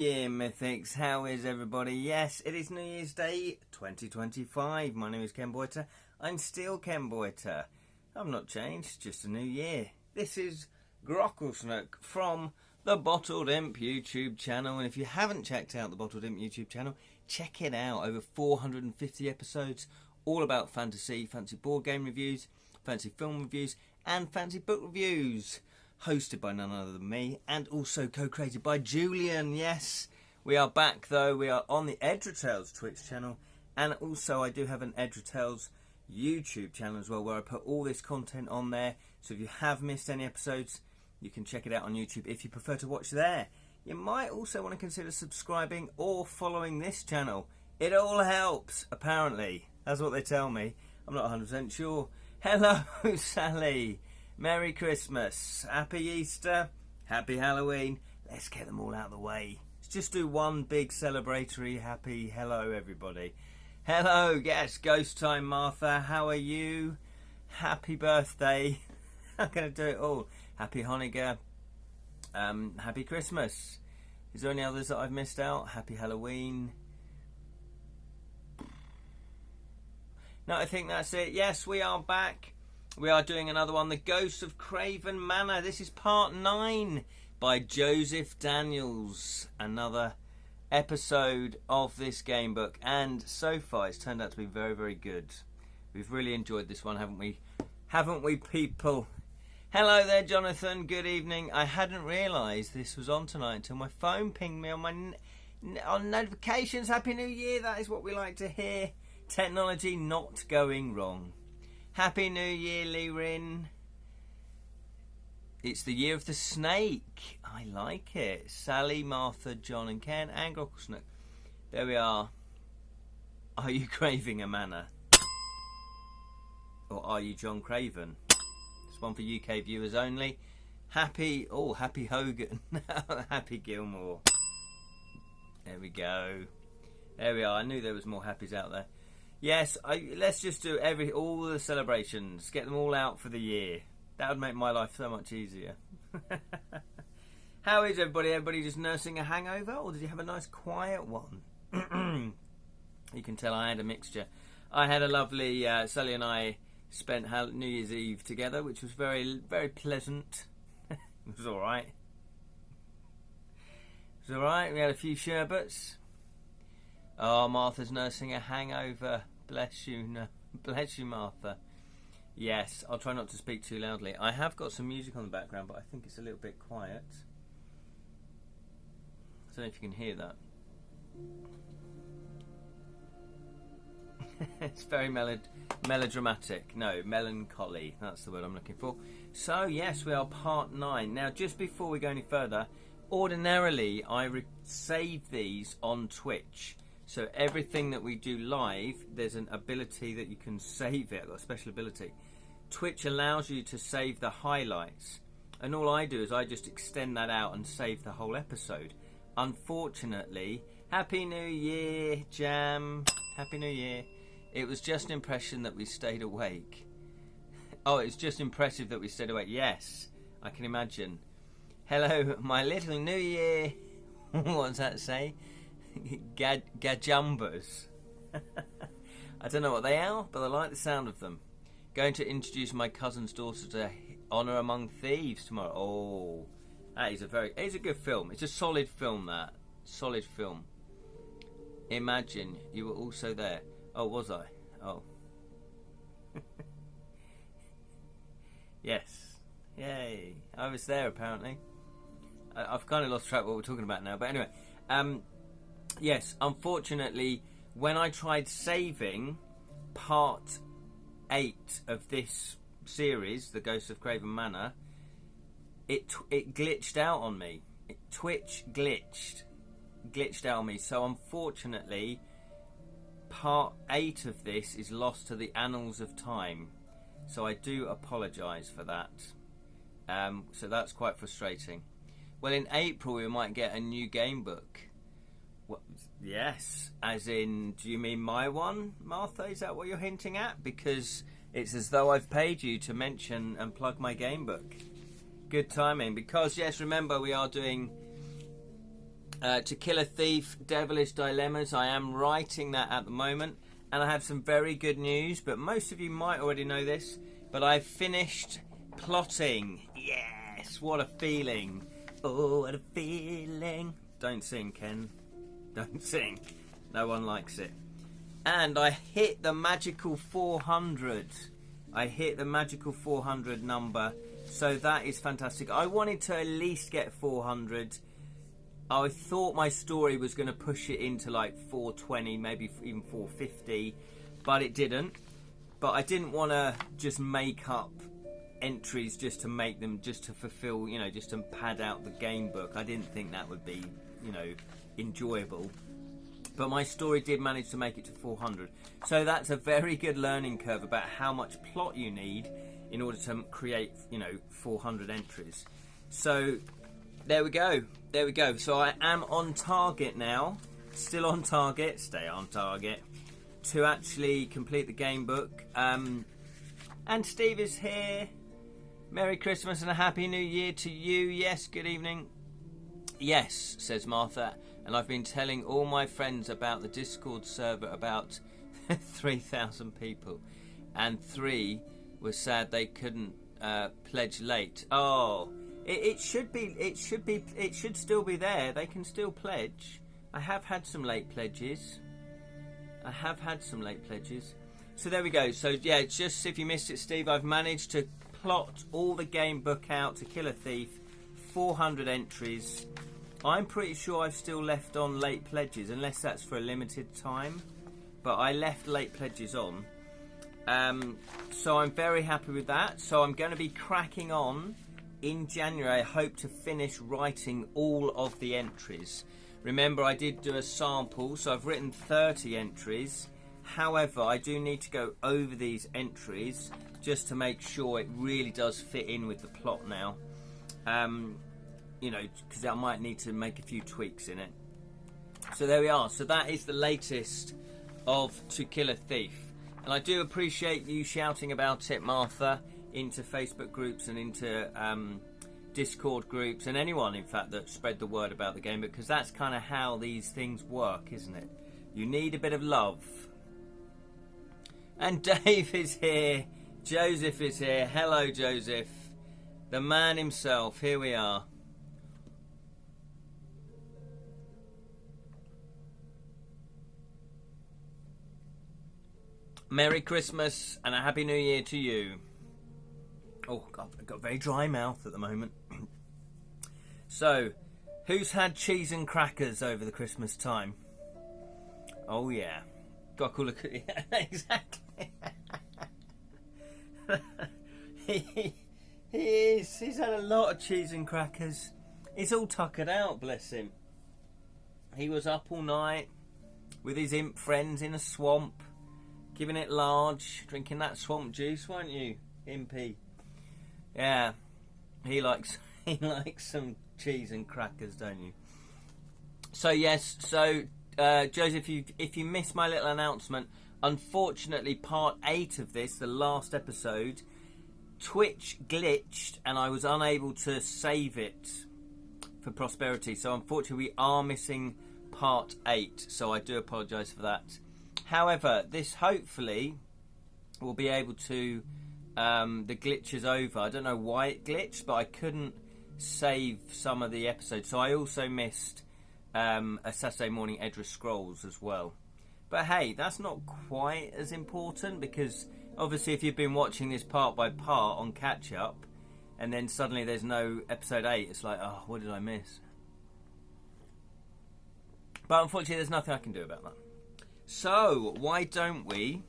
Yeah, Mythics, how is everybody? Yes, it is New Year's Day 2025. My name is Ken Boyter. I'm still Ken Boyter. I've not changed, just a new year. This is Grocklesnook from the Bottled Imp YouTube channel. And if you haven't checked out the Bottled Imp YouTube channel, check it out. Over 450 episodes, all about fantasy board game reviews, fantasy film reviews, and fantasy book reviews. Hosted by none other than me, and also co-created by Julian. Yes, we are back though. We are on the Edra Tales Twitch channel, and also I do have an Edra Tales YouTube channel as well, where I put all this content on there. So if you have missed any episodes, you can check it out on YouTube if you prefer to watch there. You might also want to consider subscribing or following this channel. It all helps, apparently. That's what they tell me. I'm not 100% sure. Hello, Sally. Merry Christmas, Happy Easter, Happy Halloween. Let's get them all out of the way. Let's just do one big celebratory happy hello, everybody. Hello, yes, Ghost Time Martha, how are you? Happy birthday. I'm going to do it all. Happy Hanukkah, Happy Christmas. Is there any others that I've missed out? Happy Halloween. No, I think that's it. Yes, we are back. We are doing another one, The Ghost of Craven Manor. This is part 9 by Joseph Daniels. Another episode of this game book. And so far, it's turned out to be very, very good. We've really enjoyed this one, haven't we? Haven't we, people? Hello there, Jonathan. Good evening. I hadn't realised this was on tonight until my phone pinged me on my on notifications. Happy New Year. That is what we like to hear. Technology not going wrong. Happy New Year, Lee Rin. It's the year of the snake. I like it. Sally, Martha, John and Ken and Grocklesnook. There we are. Are you craving a manor? Or are you John Craven? It's one for UK viewers only. Happy Hogan. Happy Gilmore. There we go. There we are. I knew there was more happies out there. Yes, let's just do all the celebrations. Get them all out for the year. That would make my life so much easier. How is everybody? Everybody just nursing a hangover? Or did you have a nice quiet one? You can tell I had a mixture. I had a lovely... Sally and I spent New Year's Eve together, which was very, very pleasant. It was alright. It was alright. We had a few sherbets. Oh, Martha's nursing a hangover. Bless you, bless you, Martha. Yes, I'll try not to speak too loudly. I have got some music on the background, but I think it's a little bit quiet. I don't know if you can hear that. It's very melodramatic. No, melancholy. That's the word I'm looking for. So, yes, we are part 9. Now, just before we go any further, ordinarily, I save these on Twitch. So everything that we do live, there's an ability that you can save it. I've got a special ability. Twitch allows you to save the highlights. And all I do is I just extend that out and save the whole episode. Unfortunately, Happy New Year, Jam. Happy New Year. It was just an impression that we stayed awake. Oh, it's just impressive that we stayed awake. Yes, I can imagine. Hello, my little New Year. What does that say? Gajumbas. I don't know what they are, but I like the sound of them. Going to introduce my cousin's daughter to Honor Among Thieves tomorrow. Oh, that is it's a good film. It's a solid film, that. Solid film. Imagine you were also there. Oh, was I? Oh. Yes. Yay. I was there, apparently. I've kind of lost track of what we're talking about now. But anyway, yes, unfortunately, when I tried saving part 8 of this series, The Ghost of Craven Manor, it glitched out on me. Twitch glitched out on me. So unfortunately, part 8 of this is lost to the annals of time. So I do apologise for that. So that's quite frustrating. Well, in April we might get a new game book. What? Yes, as in, do you mean my one, Martha? Is that what you're hinting at? Because it's as though I've paid you to mention and plug my game book. Good timing, because yes, remember we are doing To Kill a Thief, Devilish Dilemmas. I am writing that at the moment, and I have some very good news, but most of you might already know this, but I've finished plotting. Yes, what a feeling. Oh, what a feeling. Don't sing, Ken. Don't sing. No one likes it. And I hit the magical 400. I hit the magical 400 number, so that is fantastic. I wanted to at least get 400. I thought my story was going to push it into like 420, maybe even 450, but it didn't. But I didn't want to just make up entries just to make them, just to fulfill, just to pad out the game book. I didn't think that would be, enjoyable. But my story did manage to make it to 400. So that's a very good learning curve about how much plot you need in order to create, 400 entries. So there we go. There we go. So I am on target now. Still on target. Stay on target. To actually complete the game book. And Steve is here. Merry Christmas and a Happy New Year to you. Yes, good evening. Yes, says Martha. And I've been telling all my friends about the Discord server, about 3,000 people. And 3 were sad they couldn't pledge late. Oh, it should still be there. They can still pledge. I have had some late pledges. So there we go. So yeah, just if you missed it, Steve, I've managed to plot all the game book out to Kill a Thief, 400 entries. I'm pretty sure I've still left on late pledges, unless that's for a limited time. But I left late pledges on. So I'm very happy with that. So I'm going to be cracking on in January. I hope to finish writing all of the entries. Remember, I did do a sample, so I've written 30 entries. However, I do need to go over these entries just to make sure it really does fit in with the plot now. Because I might need to make a few tweaks in it. So there we are. So that is the latest of To Kill a Thief. And I do appreciate you shouting about it, Martha, into Facebook groups and into Discord groups, and anyone, in fact, that spread the word about the game, because that's kind of how these things work, isn't it? You need a bit of love. And Dave is here. Joseph is here. Hello, Joseph. The man himself. Here we are. Merry Christmas and a Happy New Year to you. Oh, God, I've got a very dry mouth at the moment. So, who's had cheese and crackers over the Christmas time? Oh, yeah. Got a cool look at it. Yeah, exactly. He is. He's had a lot of cheese and crackers. He's all tuckered out, bless him. He was up all night with his imp friends in a swamp, giving it large, drinking that swamp juice, weren't you, Impy? Yeah, he likes some cheese and crackers, don't you? So yes, Joseph, if you missed my little announcement, unfortunately part 8 of this, the last episode, Twitch glitched and I was unable to save it for prosperity. So unfortunately we are missing part 8, so I do apologise for that. However, this hopefully will be able to, the glitch is over. I don't know why it glitched, but I couldn't save some of the episodes. So I also missed a Saturday morning Edra Scrolls as well. But hey, that's not quite as important, because obviously if you've been watching this part by part on catch up and then suddenly there's no episode 8, it's like, oh, what did I miss? But unfortunately there's nothing I can do about that. So why don't we...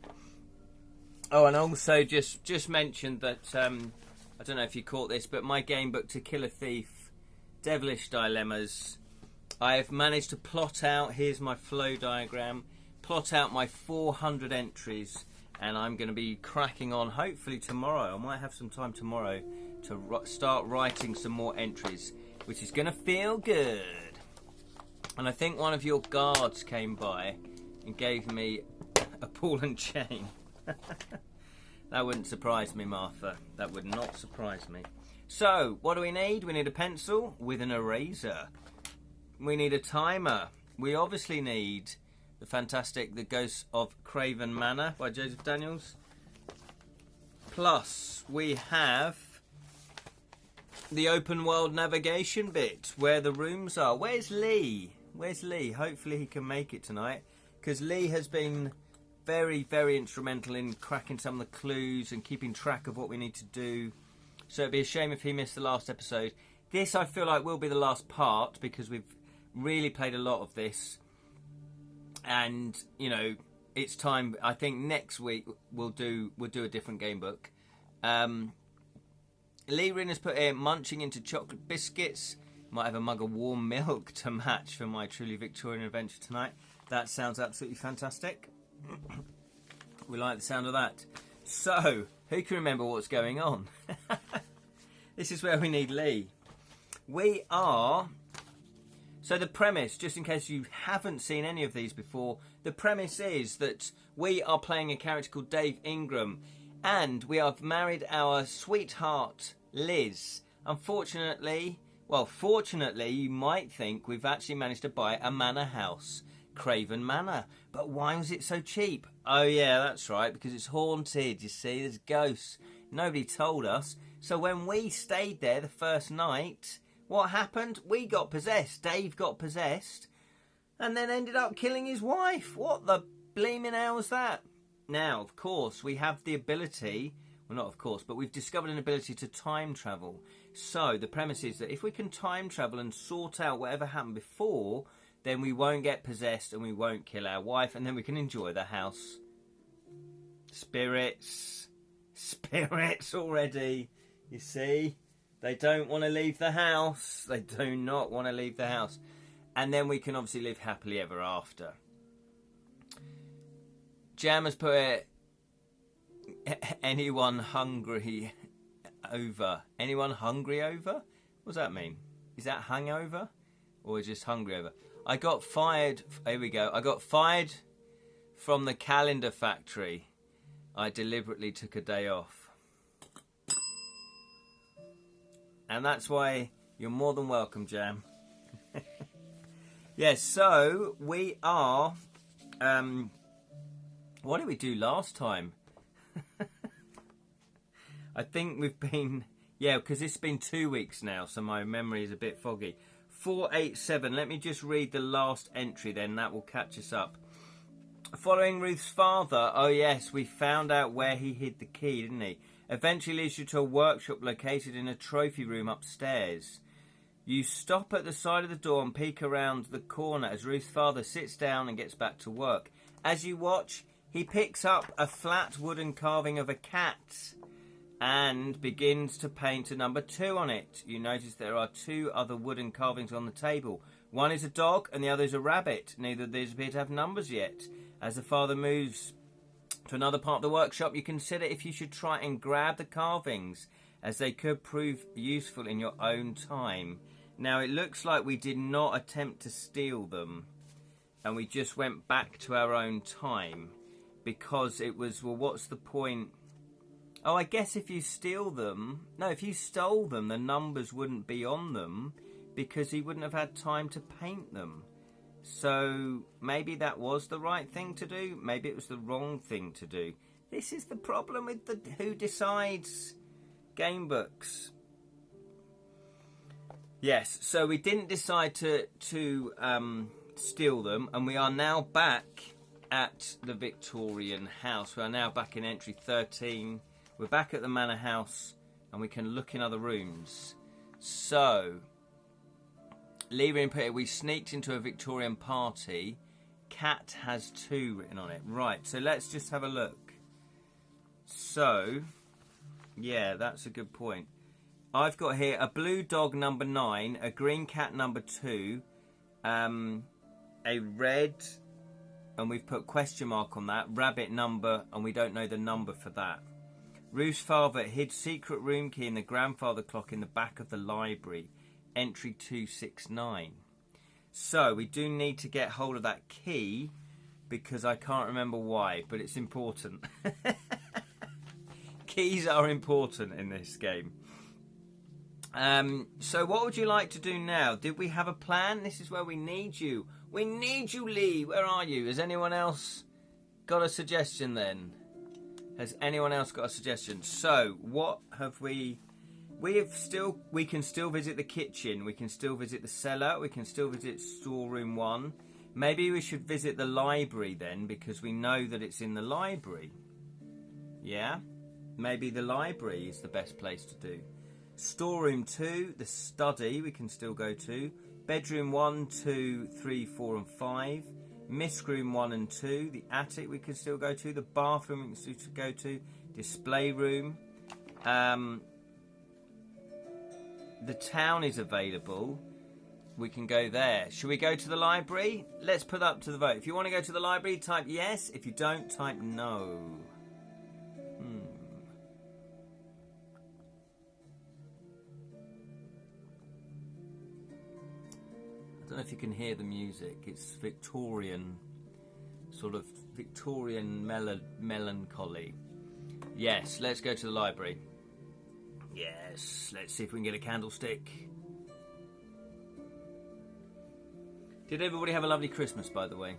Oh, and also just mentioned that, I don't know if you caught this, but my game book To Kill a Thief, Devilish Dilemmas, I have managed to plot out, here's my flow diagram, plot out my 400 entries, and I'm going to be cracking on hopefully tomorrow. I might have some time tomorrow to start writing some more entries, which is going to feel good. And I think one of your guards came by and gave me a ball and chain. That wouldn't surprise me, Martha. That would not surprise me. So, what do we need? We need a pencil with an eraser. we need a timer. We obviously need the fantastic The Ghost of Craven Manor by Joseph Daniels. Plus, we have the open world navigation bit, where the rooms are. Where's Lee? Where's Lee? Hopefully he can make it tonight, because Lee has been very, very instrumental in cracking some of the clues and keeping track of what we need to do. So it'd be a shame if he missed the last episode. This, I feel like, will be the last part, because we've really played a lot of this. And, you know, it's time. I think next week we'll do a different game book. Lee Rin has put here, munching into chocolate biscuits. Might have a mug of warm milk to match for my truly Victorian adventure tonight. That sounds absolutely fantastic. We like the sound of that. So, who can remember what's going on? This is where we need Lee. We are... So the premise, just in case you haven't seen any of these before, the premise is that we are playing a character called Dave Ingram, and we have married our sweetheart Liz. Unfortunately, well, fortunately, you might think we've actually managed to buy a manor house, Craven Manor. But why was it so cheap? Oh yeah, that's right, because it's haunted, you see, there's ghosts. Nobody told us. So when we stayed there the first night, what happened? We got possessed. Dave got possessed and then ended up killing his wife. What the bleeming hell's that? Now, of course, we have the ability... Well, not of course, but we've discovered an ability to time travel. So the premise is that if we can time travel and sort out whatever happened before, then we won't get possessed and we won't kill our wife, and then we can enjoy the house. Spirits. Spirits already. You see? They don't want to leave the house. They do not want to leave the house. And then we can obviously live happily ever after. Jam has put it... Anyone hungry over? Anyone hungry over? What does that mean? Is that hangover? Or just hungry over? I got fired... Here we go. I got fired from the calendar factory. I deliberately took a day off. And that's why you're more than welcome, Jam. Yes, so we are... what did we do last time? I think we've been... Yeah, because it's been 2 weeks now, so my memory is a bit foggy. 487. Let me just read the last entry then. That will catch us up. Following Ruth's father. Oh, yes, we found out where he hid the key, didn't he? Eventually leads you to a workshop located in a trophy room upstairs. You stop at the side of the door and peek around the corner as Ruth's father sits down and gets back to work. As you watch, he picks up a flat wooden carving of a cat and begins to paint a number 2 on it. You notice there are 2 other wooden carvings on the table. One is a dog and the other is a rabbit. Neither of these appear to have numbers yet. As the father moves to another part of the workshop, you consider if you should try and grab the carvings, as they could prove useful in your own time. Now, it looks like we did not attempt to steal them, and we just went back to our own time, because it was, well, what's the point? Oh, I guess if you steal them... No, if you stole them, the numbers wouldn't be on them, because he wouldn't have had time to paint them. So maybe that was the right thing to do. Maybe it was the wrong thing to do. This is the problem with the Who Decides game books. Yes, so we didn't decide to steal them, and we are now back at the Victorian house. We are now back in entry 13. We're back at the manor house, and we can look in other rooms. So... Lever and Peter, we sneaked into a Victorian party. Cat has 2 written on it. Right, so let's just have a look. So, yeah, that's a good point. I've got here a blue dog number 9, a green cat number 2, a red, and we've put question mark on that, rabbit number, and we don't know the number for that. Ruth's father hid secret room key in the grandfather clock in the back of the library. Entry 269. So we do need to get hold of that key, because I can't remember why, but it's important. Keys are important in this game. So what would you like to do now? Did we have a plan? This is where we need you. We need you, Lee. Where are you? Has anyone else got a suggestion then? Has anyone else got a suggestion? So what have we... We can still visit the kitchen. We can still visit the cellar. We can still visit storeroom 1. Maybe we should visit the library then, because we know that it's in the library. Yeah? Maybe the library is the best place to do. Storeroom 2, the study we can still go to. Bedroom 1, 2, 3, 4 and 5. Mist room 1 and 2. The attic we can still go to. The bathroom we can still go to. Display room. The town is available. We can go there. Should we go to the library? Let's put up to the vote. If you want to go to the library, type yes. If you don't, type no. I don't know if you can hear the music. It's Victorian, sort of Victorian melancholy. Yes, let's go to the library. Yes, let's see if we can get a candlestick. Did everybody have a lovely Christmas, by the way?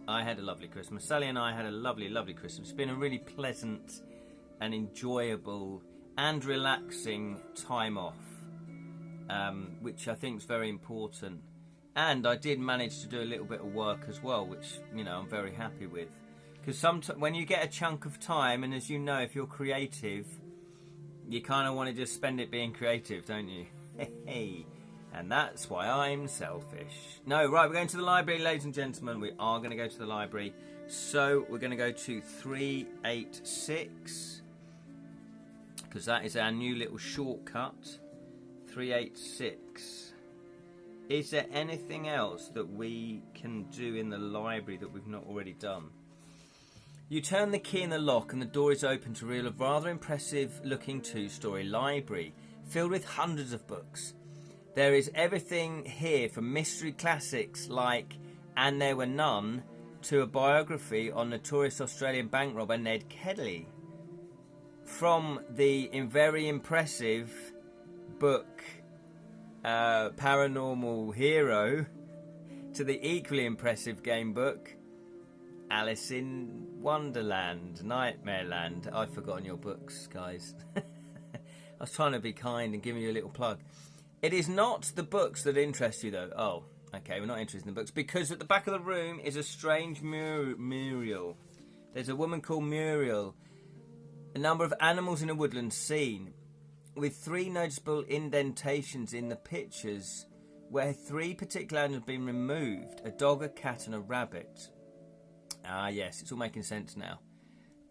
I had a lovely Christmas. Sally and I had a lovely, lovely Christmas. It's been a really pleasant and enjoyable and relaxing time off, which I think is very important. And I did manage to do a little bit of work as well, which, you know, I'm very happy with. Because sometimes when you get a chunk of time, and as you know, if you're creative, you kind of want to just spend it being creative, don't you? Hey. And that's why I'm selfish. No, right, we're going to the library, ladies and gentlemen. We are going to go to the library. So we're going to go to 386. Because that is our new little shortcut. 386. Is there anything else that we can do in the library that we've not already done? You turn the key in the lock and the door is open to reveal a rather impressive looking 2-story library filled with hundreds of books. There is everything here from mystery classics like And There Were None to a biography on notorious Australian bank robber Ned Kelly. From the very impressive book Paranormal Hero to the equally impressive game book Alice in Wonderland, Nightmare Land. I've forgotten your books, guys. I was trying to be kind and giving you a little plug. It is not the books that interest you, though. Oh, okay, we're not interested in the books. Because at the back of the room is a strange Muriel. There's a woman called Muriel. A number of animals in a woodland scene, with 3 noticeable indentations in the pictures where 3 particular animals have been removed. A dog, a cat and a rabbit. Ah, yes, it's all making sense now.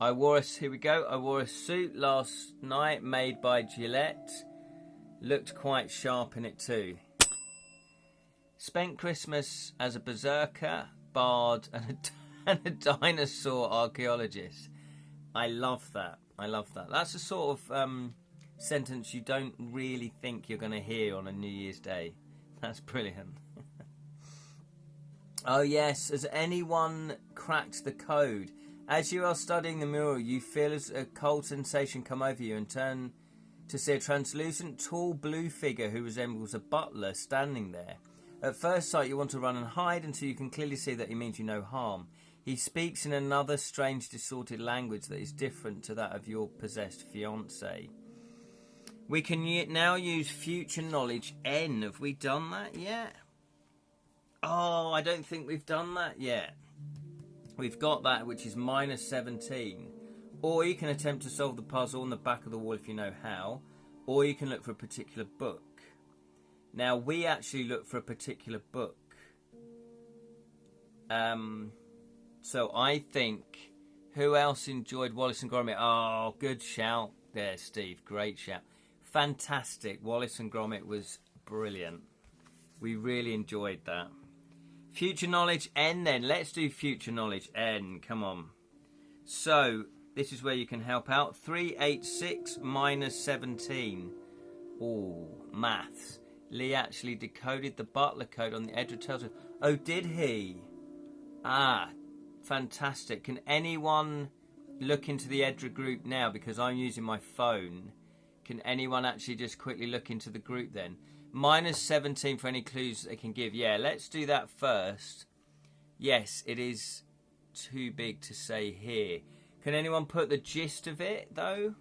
Here we go. I wore a suit last night made by Gillette. Looked quite sharp in it too. Spent Christmas as a berserker, bard, and a dinosaur archaeologist. I love that. I love that. That's the sort of sentence you don't really think you're going to hear on a New Year's Day. That's brilliant. Oh yes, has anyone cracked the code? As you are studying the mural, you feel a cold sensation come over you and turn to see a translucent, tall blue figure who resembles a butler standing there. At first sight, you want to run and hide until you can clearly see that he means you no harm. He speaks in another strange, distorted language that is different to that of your possessed fiancée. We can now use future knowledge N. Have we done that yet? Oh, I don't think we've done that yet. We've got that, which is minus 17. Or you can attempt to solve the puzzle on the back of the wall if you know how. Or you can look for a particular book. Now, we actually look for a particular book. So I think... Who else enjoyed Wallace and Gromit? Oh, good shout there, Steve. Great shout. Fantastic. Wallace and Gromit was brilliant. We really enjoyed that. Future knowledge N then. Let's do future knowledge N. Come on. So, this is where you can help out. 386 minus 17. Oh, maths. Lee actually decoded the butler code on the Edra telescope. Oh, did he? Ah, fantastic. Can anyone look into the Edra group now? Because I'm using my phone. Can anyone actually just quickly look into the group then? -17 for any clues they can give. Yeah, let's do that first. Yes, it is too big to say here. Can anyone put the gist of it, though?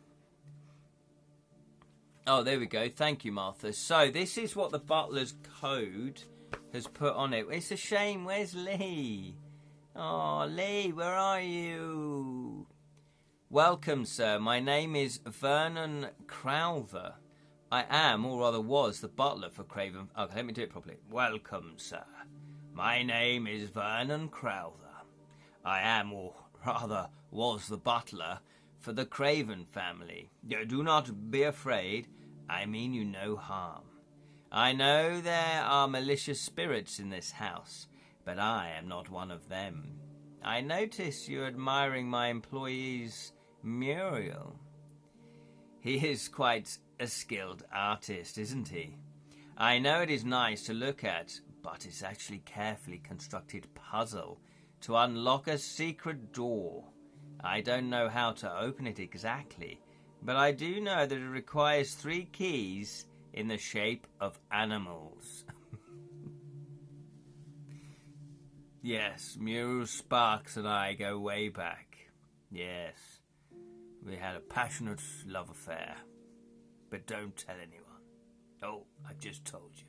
Oh, there we go. Thank you, Martha. So this is what the butler's code has put on it. It's a shame. Where's Lee? Oh, Lee, where are you? Welcome, sir. My name is Vernon Crowther. I am, or rather was, the butler for Craven... Okay, let me do it properly. Welcome, sir. My name is Vernon Crowther. I am, or rather was, the butler for the Craven family. Do not be afraid. I mean you no harm. I know there are malicious spirits in this house, but I am not one of them. I notice you're admiring my employee's mural. He is quite a skilled artist, isn't he? I know it is nice to look at, but it's actually carefully constructed puzzle to unlock a secret door. I don't know how to open it exactly, but I do know that it requires 3 keys in the shape of animals. Yes, Mural Sparks and I go way back. Yes, we had a passionate love affair. But don't tell anyone. Oh, I just told you.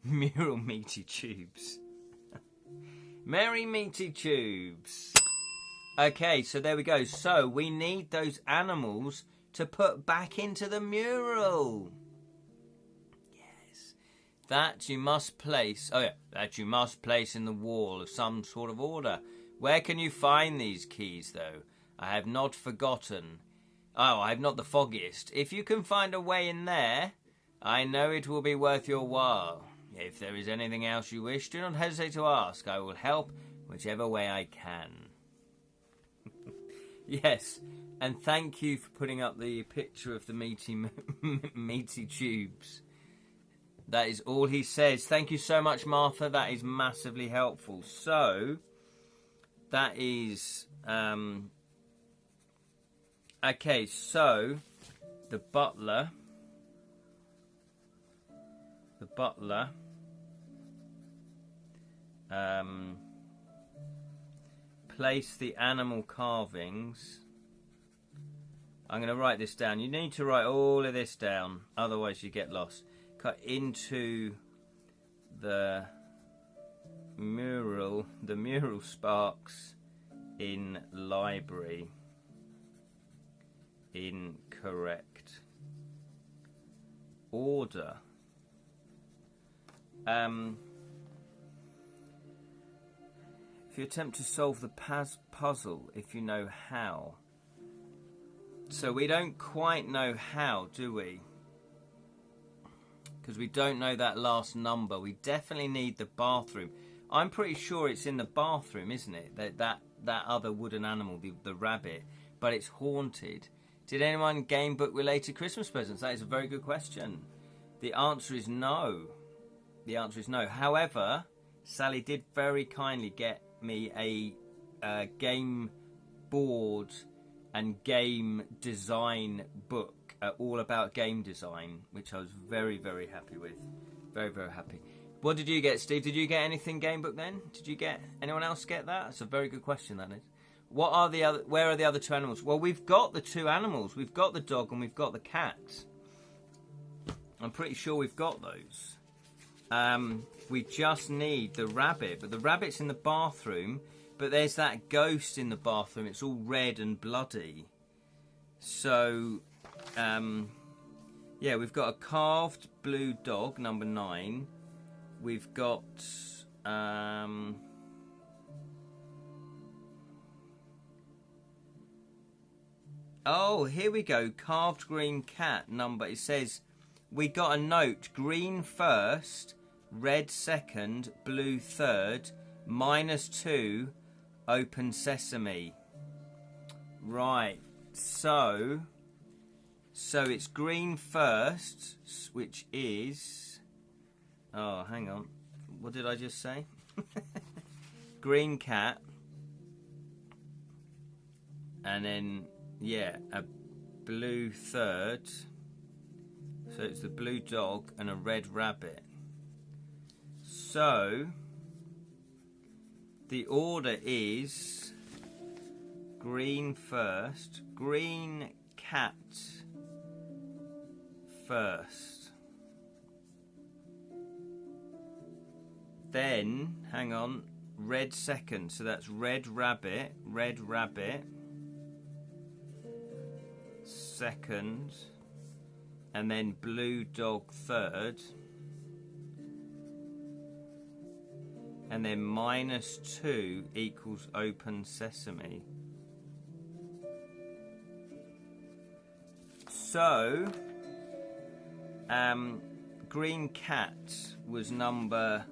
Mural Meaty Tubes. Merry Meaty Tubes. Okay, so there we go. So we need those animals to put back into the mural. Yes. That you must place. Oh, yeah. That you must place in the wall of some sort of order. Where can you find these keys, though? I have not forgotten. Oh, I have not the foggiest. If you can find a way in there, I know it will be worth your while. If there is anything else you wish, do not hesitate to ask. I will help whichever way I can. Yes, and thank you for putting up the picture of the meaty tubes. That is all he says. Thank you so much, Martha. That is massively helpful. So, that is... Okay, so the butler place the animal carvings. I'm going to write this down. You need to write all of this down, otherwise you get lost. Cut into the mural sparks in library. In correct order. If you attempt to solve the puzzle, if you know how. So we don't quite know how, do we? Because we don't know that last number. We definitely need the bathroom. I'm pretty sure it's in the bathroom, isn't it? That other wooden animal, the rabbit. But it's haunted. Did anyone game book related Christmas presents? That is a very good question. The answer is no. The answer is no. However, Sally did very kindly get me a game board and game design book, all about game design, which I was very, very happy with. Very, very happy. What did you get, Steve? Did you get anything game book then? Did you get anyone else get that? That's a very good question, that is. What are the other? Where are the other 2 animals? Well, we've got the 2 animals. We've got the dog and we've got the cat. I'm pretty sure we've got those. We just need the rabbit, but the rabbit's in the bathroom. But there's that ghost in the bathroom. It's all red and bloody. So, yeah, we've got a carved blue dog, number 9. We've got oh, here we go. Carved green cat number. It says we got a note. Green first, red second, blue third, -2, open sesame. Right. So it's green first, which is... Oh, hang on. What did I just say? Green cat. And then, yeah, a blue third. So it's the blue dog and a red rabbit. So the order is green first, green cat first. Then, hang on, red second. So that's red rabbit, second. And then blue dog third. And then -2 equals open sesame. So, green cat was number...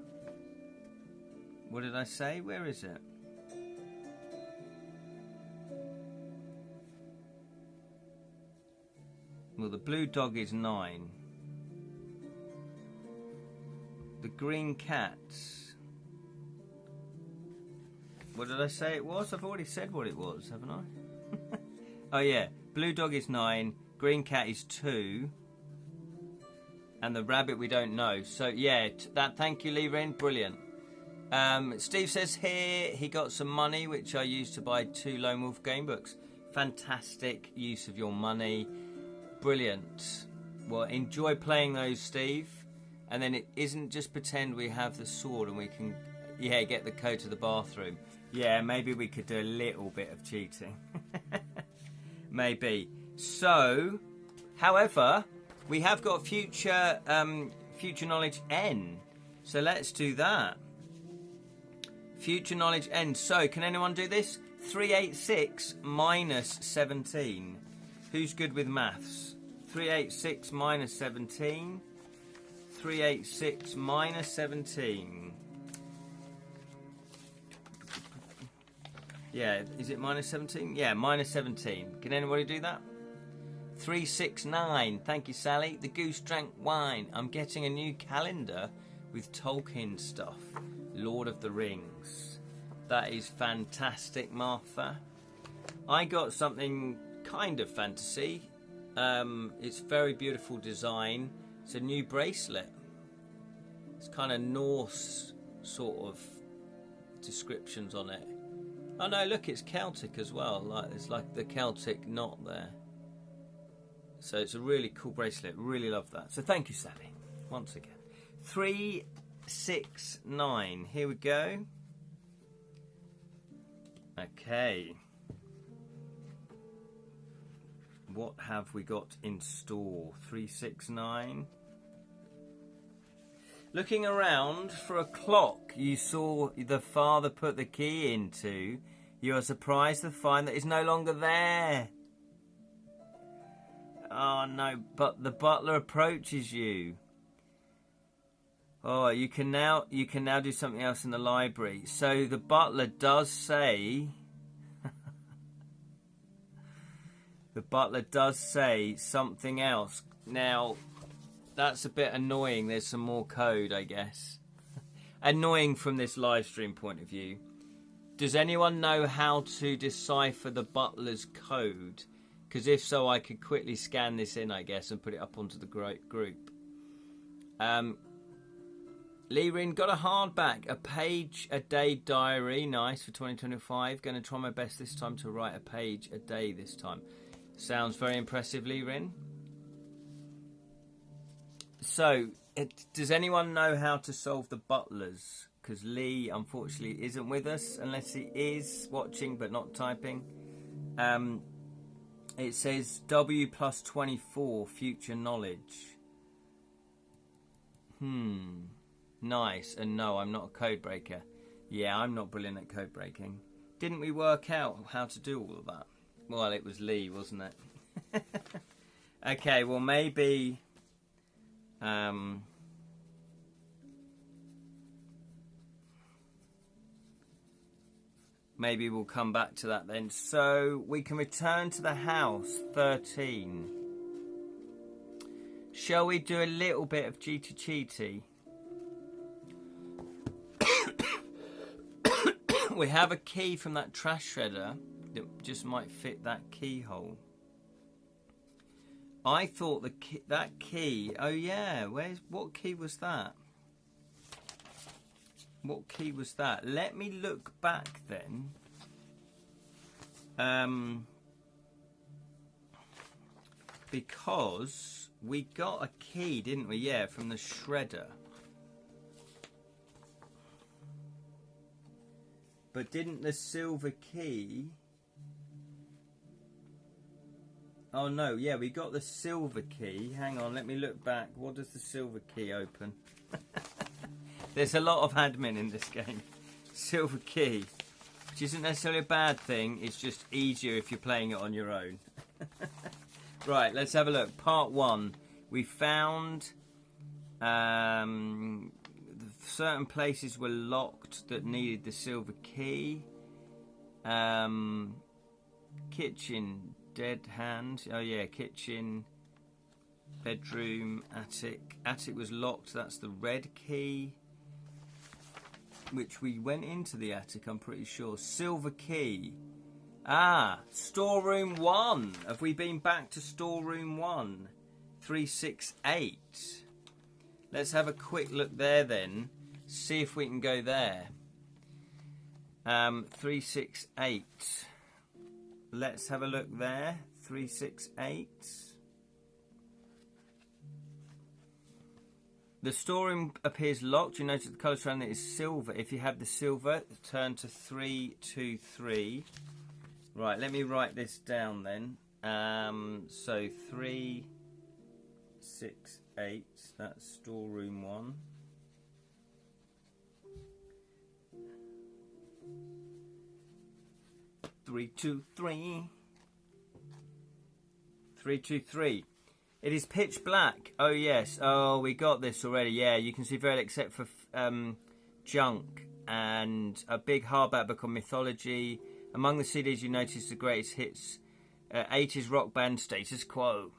What did I say? Where is it? Well, the blue dog is 9. The green cat... What did I say it was? I've already said what it was, haven't I? Oh yeah, blue dog is 9, green cat is 2, and the rabbit we don't know. So yeah, thank you, Lee Rin, brilliant. Steve says here he got some money which I used to buy 2 Lone Wolf game books. Fantastic use of your money, brilliant. Well, enjoy playing those, Steve. And then it isn't just pretend we have the sword and we can, yeah, get the code to the bathroom. Yeah, maybe we could do a little bit of cheating. Maybe. So, however, we have got future knowledge N. So let's do that. Future knowledge N. So, can anyone do this? 386 minus 17. Who's good with maths? 386 minus 17. 386 minus 17. Yeah, is it minus 17? Yeah, minus 17. Can anybody do that? 369. Thank you, Sally. The goose drank wine. I'm getting a new calendar with Tolkien stuff. Lord of the Rings. That is fantastic, Martha. I got something kind of fantasy. It's very beautiful design. It's a new bracelet. It's kind of Norse sort of descriptions on it. Oh no, look, it's Celtic as well. It's like the Celtic knot there. So it's a really cool bracelet. Really love that. So thank you, Sally, once again. 369. Here we go. Okay. What have we got in store? 369. Looking around for a clock you saw the father put the key into, you are surprised to find that it's no longer there. Oh no, but the butler approaches you. Oh, you can now do something else in the library. So the butler does say the butler does say something else. Now, that's a bit annoying. There's some more code, I guess. Annoying from this live stream point of view. Does anyone know how to decipher the butler's code? Because if so, I could quickly scan this in, I guess, and put it up onto the group. Lee Rin got a hardback, a page a day diary. Nice for 2025. Going to try my best this time to write a page a day this time. Sounds very impressive, Lee Rin. So, does anyone know how to solve the butlers? Because Lee, unfortunately, isn't with us, unless he is watching but not typing. It says W plus 24, future knowledge. Nice. And no, I'm not a code breaker. Yeah, I'm not brilliant at code breaking. Didn't we work out how to do all of that? Well, it was Lee, wasn't it? Okay, well, maybe... maybe we'll come back to that then. So we can return to the house 13. Shall we do a little bit of cheaty cheaty? We have a key from that trash shredder that just might fit that keyhole. I thought that key. Oh yeah, what key was that? What key was that? Let me look back then. Because we got a key, didn't we? Yeah, from the shredder. But didn't the silver key... Oh no, yeah, we got the silver key. Hang on, let me look back. What does the silver key open? There's a lot of admin in this game. Silver key, which isn't necessarily a bad thing. It's just easier if you're playing it on your own. Right, let's have a look. Part 1. We found certain places were locked that needed the silver key. Kitchen, dead hand. Oh yeah, kitchen, bedroom, attic. Attic was locked. That's the red key. Which we went into the attic, I'm pretty sure. Silver key. Ah, storeroom 1. Have we been back to storeroom 1? 368. Let's have a quick look there then. See if we can go there. 368. Let's have a look there. 368. The storeroom appears locked. You notice the colour surrounding it is silver. If you have the silver, turn to 323. Right, let me write this down then. So 368. That's storeroom 1. 323. 323. It is pitch black. Oh yes. Oh, we got this already. Yeah, you can see very little except for junk and a big hardback book on mythology. Among the CDs, you notice the greatest hits, 80s rock band Status Quo,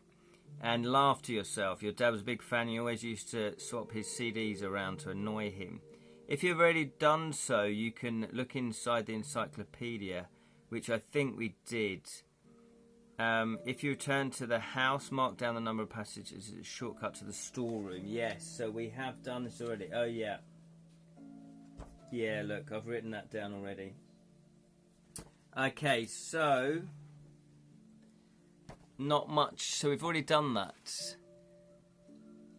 and Laugh to Yourself. Your dad was a big fan. He always used to swap his CDs around to annoy him. If you've already done so, you can look inside the encyclopedia, which I think we did. If you return to the house, mark down the number of passages as a shortcut to the storeroom. Yes, so we have done this already. Oh, yeah. Yeah, look, I've written that down already. Okay, so... Not much. So we've already done that.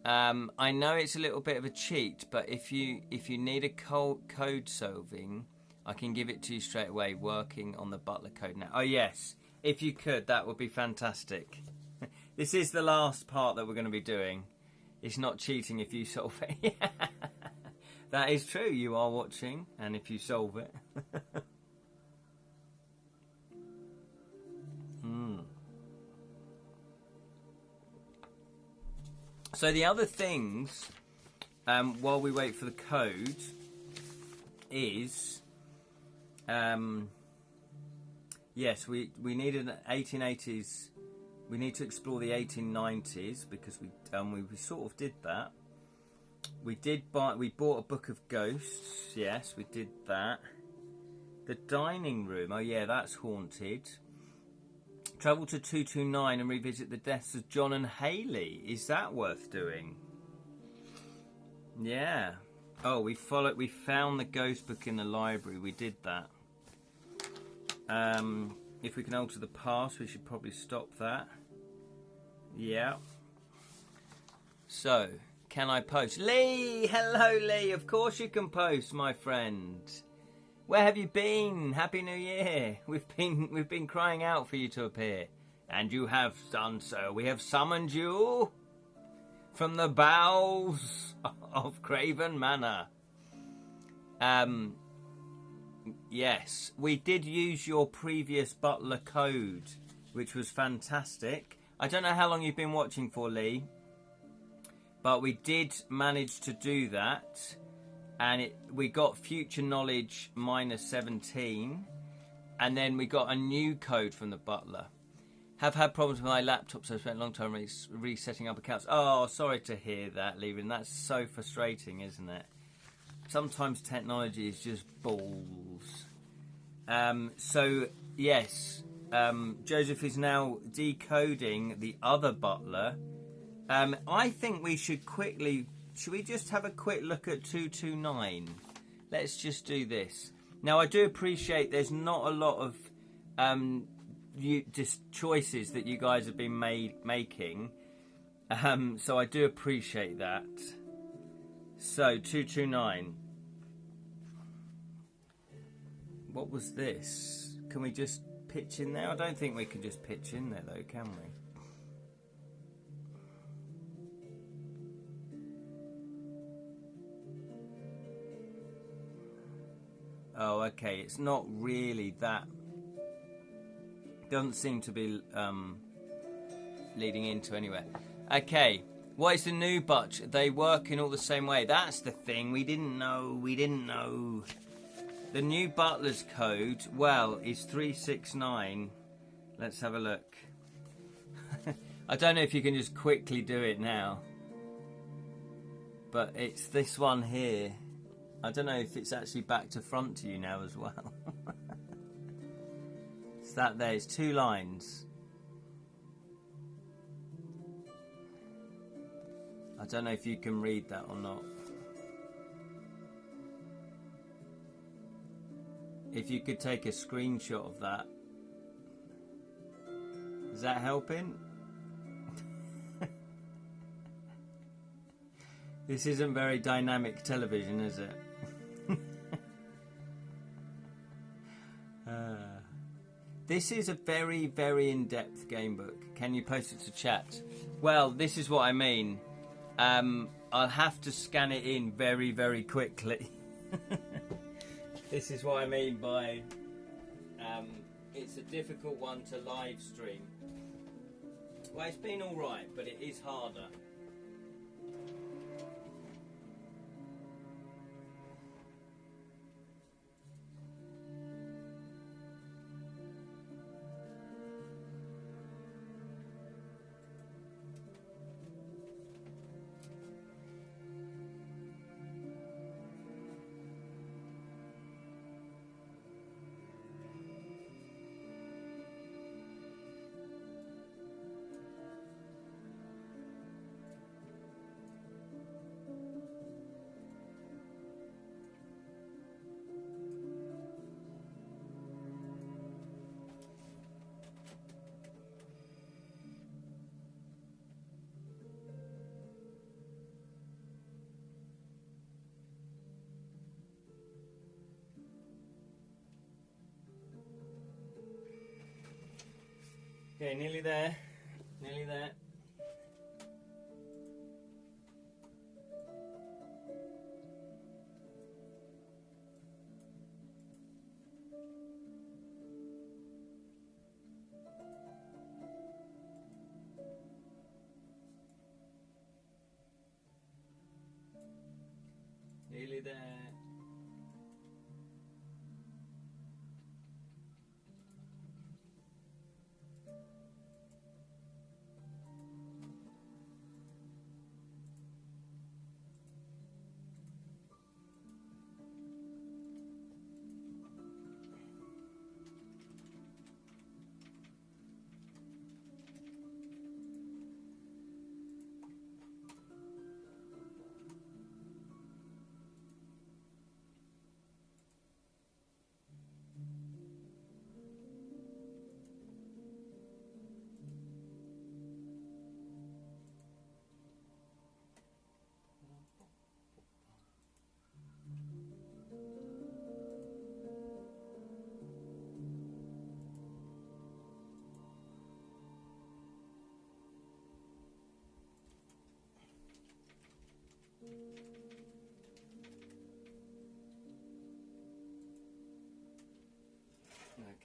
I know it's a little bit of a cheat, but if you need a code solving, I can give it to you straight away, working on the butler code now. Oh, yes. If you could, that would be fantastic. This is the last part that we're going to be doing. It's not cheating if you solve it. That is true. You are watching, and if you solve it. So the other things, while we wait for the code, is... yes, we need an 1880s. We need to explore the 1890s because we sort of did that. We bought a book of ghosts. Yes, we did that. The dining room. Oh yeah, that's haunted. Travel to 229 and revisit the deaths of John and Haley. Is that worth doing? Yeah. Oh, we found the ghost book in the library. We did that. If we can alter the past, we should probably stop that. Yeah. So, can I post? Lee! Hello, Lee! Of course you can post, my friend. Where have you been? Happy New Year! We've been crying out for you to appear. And you have done so. We have summoned you from the bowels of Craven Manor. Yes, we did use your previous butler code, which was fantastic. I don't know how long you've been watching for, Lee, but we did manage to do that, and we got future knowledge -17, and then we got a new code from the butler. Have had problems with my laptop, so I spent a long time resetting up accounts. Oh, sorry to hear that, Lee. That's so frustrating, isn't it? Sometimes technology is just balls. So, yes, Joseph is now decoding the other butler. I think we should quickly... Should we just have a quick look at 229? Let's just do this. Now, I do appreciate there's not a lot of just choices that you guys have been making. So I do appreciate that. So, 229. What was this? Can we just pitch in there? I don't think we can just pitch in there, though, can we? Oh, okay. It's not really that... Doesn't seem to be leading into anywhere. Okay. What is the new butch? They work in all the same way. That's the thing. We didn't know. The new butler's code, well, is 369. Let's have a look. I don't know if you can just quickly do it now. But it's this one here. I don't know if it's actually back to front to you now as well. It's that there. It's 2 lines. I don't know if you can read that or not. If you could take a screenshot of that. Is that helping? This isn't very dynamic television, is it? This is a very, very in-depth game book. Can you post it to chat? Well, this is what I mean. I'll have to scan it in very, very quickly. This is what I mean by it's a difficult one to live stream. Well, it's been alright, but it is harder. Okay, nearly there. Nearly there. Nearly there.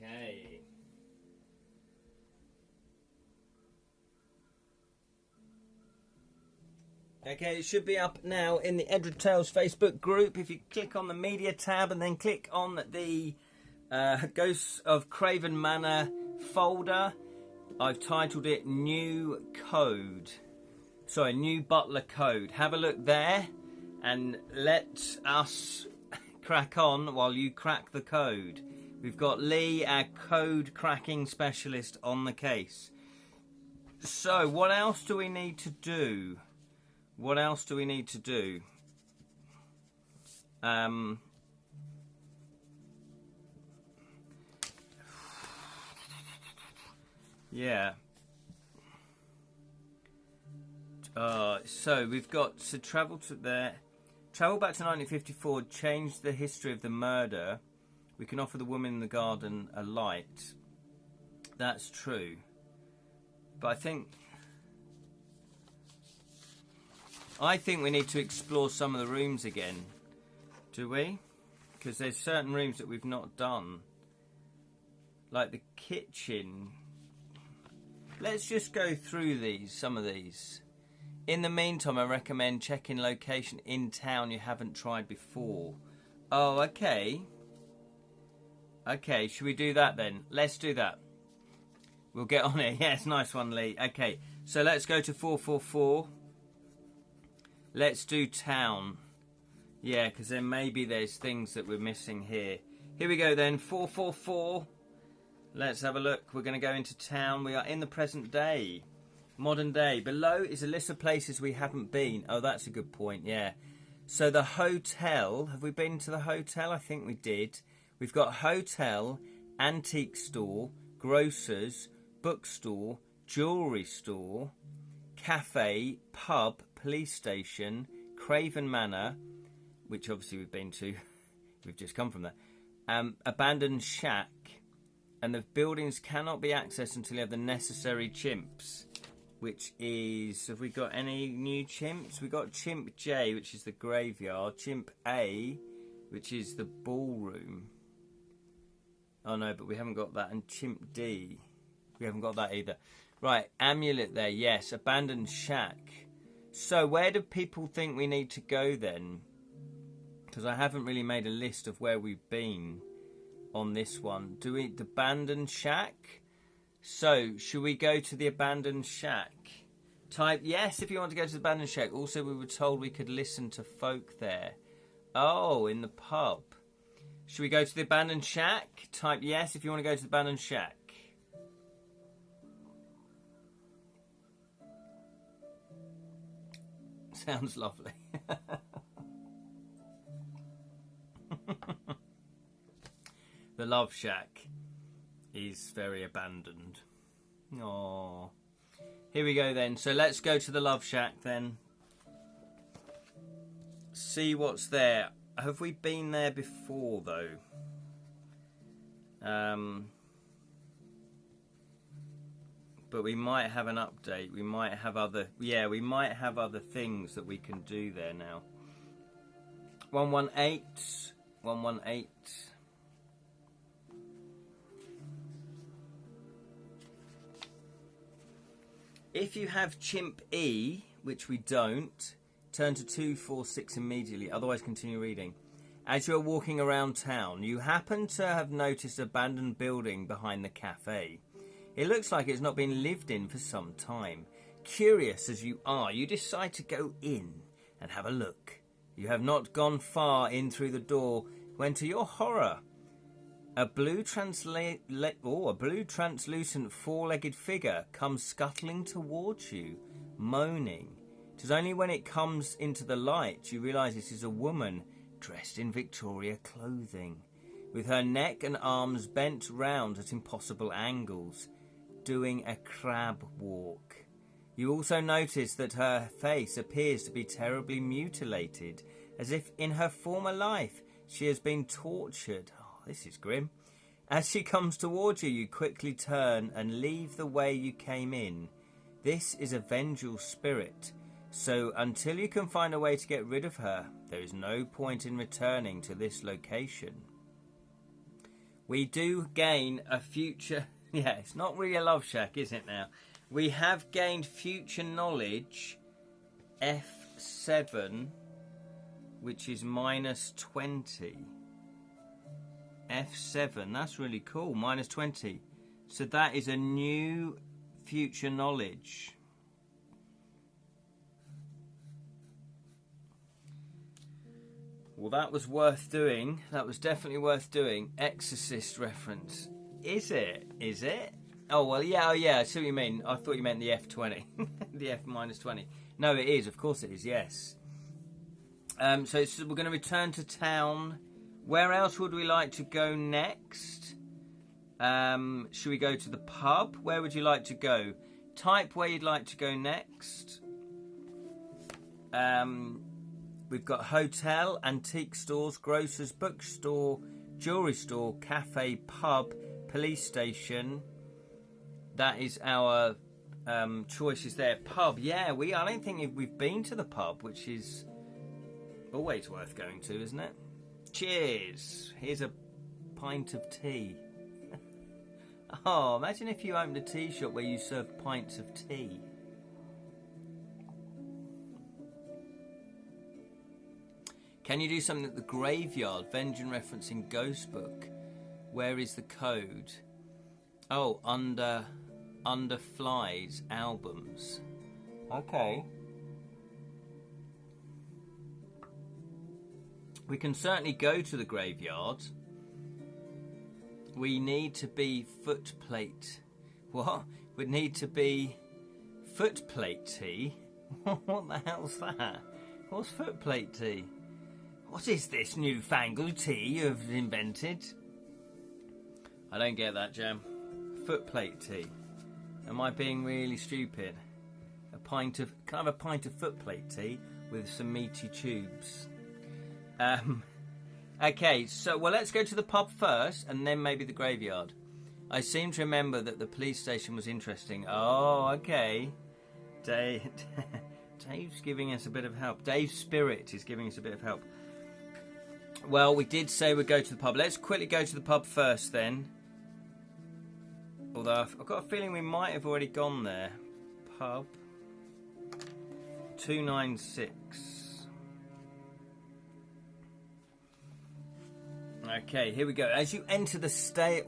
Okay. Okay, it should be up now in the Edra Tales Facebook group. If you click on the media tab and then click on the Ghosts of Craven Manor folder, I've titled it New Code. Sorry, New Butler Code. Have a look there and let us crack on while you crack the code. We've got Lee, our code cracking specialist, on the case. So, what else do we need to do? What else do we need to do? Yeah. So we've got to travel to there. Travel back to 1954. Change the history of the murder. We can offer the woman in the garden a light. That's true. But I think we need to explore some of the rooms again. Do we? Because there's certain rooms that we've not done. Like the kitchen. Let's just go through some of these. In the meantime, I recommend checking location in town you haven't tried before. Oh, okay. Okay, should we do that then? Let's do that. We'll get on it. Yes, nice one, Lee. Okay, so let's go to 444. Let's do town. Yeah, because then maybe there's things that we're missing here. Here we go then, 444. Let's have a look. We're going to go into town. We are in the present day. Modern day. Below is a list of places we haven't been. Oh, that's a good point, yeah. So the hotel. Have we been to the hotel? I think we did. We've got hotel, antique store, grocers, bookstore, jewellery store, cafe, pub, police station, Craven Manor, which obviously we've been to. We've just come from that. Abandoned shack. And the buildings cannot be accessed until you have the necessary chimps. Which is, have we got any new chimps? We've got Chimp J, which is the graveyard. Chimp A, which is the ballroom. Oh no, but we haven't got that. And Chimp D, we haven't got that either. Right, amulet there, yes. Abandoned shack. So where do people think we need to go then? Because I haven't really made a list of where we've been on this one. Do we, the abandoned shack? So, should we go to the abandoned shack? Type yes if you want to go to the abandoned shack. Also, we were told we could listen to folk there. Oh, in the pub. Should we go to the abandoned shack? Type yes if you want to go to the abandoned shack. Sounds lovely. The love shack is very abandoned. Oh, here we go then. So let's go to the love shack then. See what's there. Have we been there before though? But we might have an update. We might have other. Yeah, we might have other things that we can do there now. 118. 118. If you have Chimp E, which we don't, turn to 246 immediately, otherwise continue reading. As you are walking around town, you happen to have noticed an abandoned building behind the cafe. It looks like it's not been lived in for some time. Curious as you are, you decide to go in and have a look. You have not gone far in through the door when, to your horror, a blue translucent four-legged figure comes scuttling towards you, moaning. It is only when it comes into the light you realise this is a woman dressed in Victoria clothing, with her neck and arms bent round at impossible angles, doing a crab walk. You also notice that her face appears to be terribly mutilated, as if in her former life she has been tortured. This is grim. As she comes towards you, you quickly turn and leave the way you came in. This is a vengeful spirit, so until you can find a way to get rid of her, there is no point in returning to this location. We do gain a future... Yeah, it's not really a love shack, is it now? We have gained future knowledge, F7, which is minus 20. F7, that's really cool, minus 20. So that is a new future knowledge. Well, that was worth doing. That was definitely worth doing. Exorcist reference. Is it? Is it? Oh, well, yeah, I see what you mean. I thought you meant the F20. The F-20. No, it is. Of course it is, yes. So we're going to return to town. Where else would we like to go next? Should we go to the pub? Where would you like to go? Type where you'd like to go next. We've got hotel, antique stores, grocers, bookstore, jewellery store, cafe, pub, police station. That is our choices there. Pub, yeah, I don't think we've been to the pub, which is always worth going to, isn't it? Cheers. Here's a pint of tea. Oh, imagine if you opened a tea shop where you serve pints of tea. Can you do something at the graveyard? Vengeance referencing Ghost Book. Where is the code? Oh, under Flies albums. Okay. We can certainly go to the graveyard. We need to be footplate. What? We need to be footplate tea? What the hell's that? What's footplate tea? What is this newfangled tea you've invented? I don't get that, Jam. Footplate tea. Am I being really stupid? Kind of a pint of footplate tea with some meaty tubes. Okay, so let's go to the pub first, and then maybe the graveyard. I seem to remember that the police station was interesting. Oh, okay. Dave's giving us a bit of help. Dave's spirit is giving us a bit of help. Well, we did say we'd go to the pub. Let's quickly go to the pub first, then. Although I've got a feeling we might have already gone there. Pub 296. Okay, here we go. As you enter the stale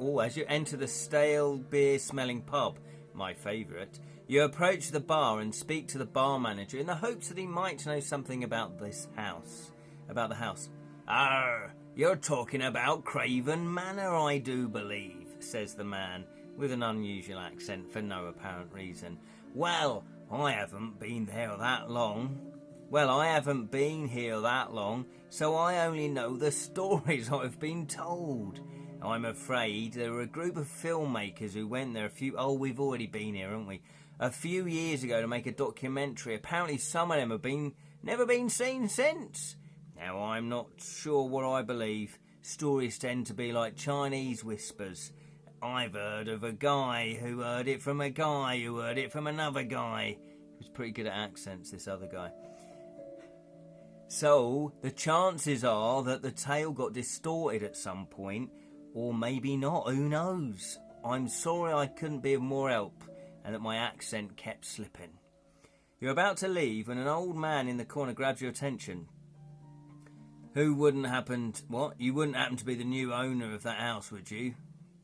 beer-smelling pub, my favourite, you approach the bar and speak to the bar manager in the hopes that he might know something about the house. "Ah, you're talking about Craven Manor, I do believe," says the man, with an unusual accent for no apparent reason. "Well, I haven't been here that long. So I only know the stories I've been told. I'm afraid there were a group of filmmakers who went there we've already been here, haven't we? A few years ago to make a documentary. Apparently some of them have never been seen since. Now, I'm not sure what I believe. Stories tend to be like Chinese whispers. I've heard of a guy who heard it from a guy who heard it from another guy." He was pretty good at accents, this other guy. "So, the chances are that the tale got distorted at some point, or maybe not, who knows? I'm sorry I couldn't be of more help, and that my accent kept slipping. You're about to leave when an old man in the corner grabs your attention. You wouldn't happen to be the new owner of that house, would you?"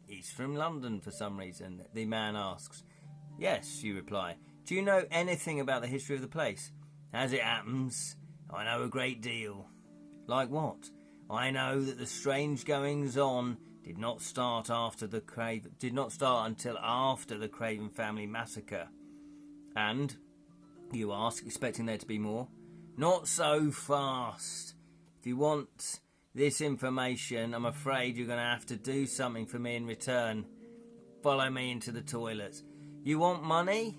"He's from London for some reason," the man asks. "Yes," you reply. "Do you know anything about the history of the place?" "As it happens, I know a great deal." "Like what?" "I know that the strange goings-on did not start until after the Craven family massacre." "And?" you ask, expecting there to be more. "Not so fast. If you want this information, I'm afraid you're going to have to do something for me in return. Follow me into the toilets." "You want money?"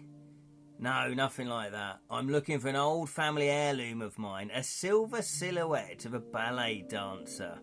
"No, nothing like that. I'm looking for an old family heirloom of mine, a silver silhouette of a ballet dancer.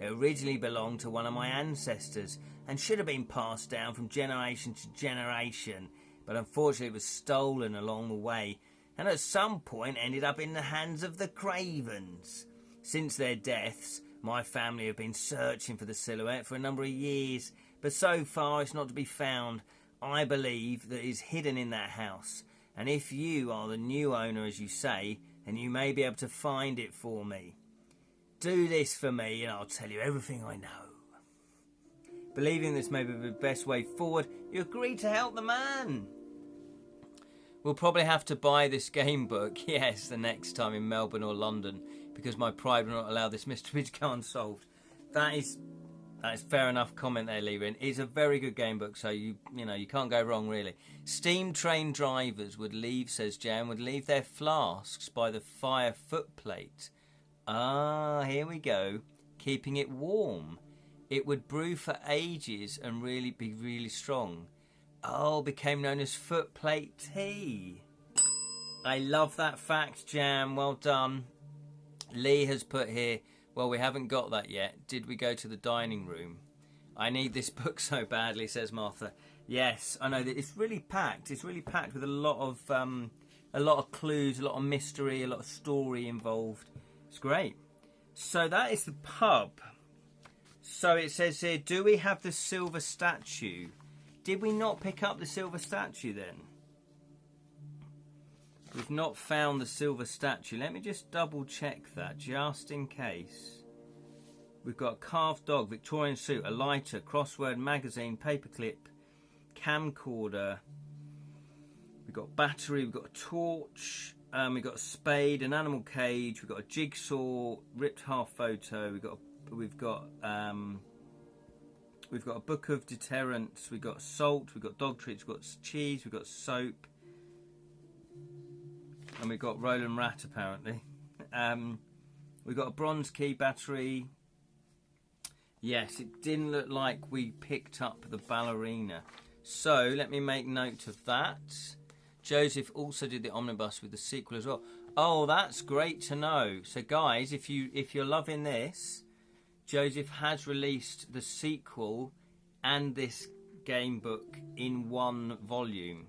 It originally belonged to one of my ancestors and should have been passed down from generation to generation, but unfortunately it was stolen along the way and at some point ended up in the hands of the Cravens. Since their deaths, my family have been searching for the silhouette for a number of years, but so far it's not to be found. I believe that it is hidden in that house, and if you are the new owner, as you say, then you may be able to find it for me. Do this for me and I'll tell you everything I know." Believing this may be the best way forward, you agree to help the man. "We'll probably have to buy this game book, yes, the next time in Melbourne or London. because my pride will not allow this mystery to go unsolved. That is fair enough comment there, Leaving. It's a very good game book, so you can't go wrong, really. Steam train drivers would leave, says Jan, would leave their flasks by the fire footplate. Ah, here we go. Keeping it warm. It would brew for ages and really be really strong. Oh, became known as footplate tea. I love that fact, Jam. Well done. Lee has put here, well, we haven't got that yet. Did we go to the dining room? I need this book so badly, says Martha. Yes, I know that it's really packed. It's really packed with a lot of clues, a lot of mystery, a lot of story involved. It's great. So that is the pub. So it says here, do we have the silver statue? Did we not pick up the silver statue then? We've not found the silver statue. Let me just double check that, just in case. We've got a carved dog, Victorian suit, a lighter, crossword magazine, paperclip, camcorder. We've got battery, we've got a torch, we've got a spade, an animal cage, we've got a jigsaw, ripped half photo, we've got a book of deterrents, we've got salt, we've got dog treats, we've got cheese, we've got soap, and we've got Roland Rat apparently. We've got a bronze key, battery. Yes, it didn't look like we picked up the ballerina. So let me make note of that. Joseph also did the omnibus with the sequel as well. Oh, that's great to know. So guys, if you're loving this, Joseph has released the sequel and this game book in one volume.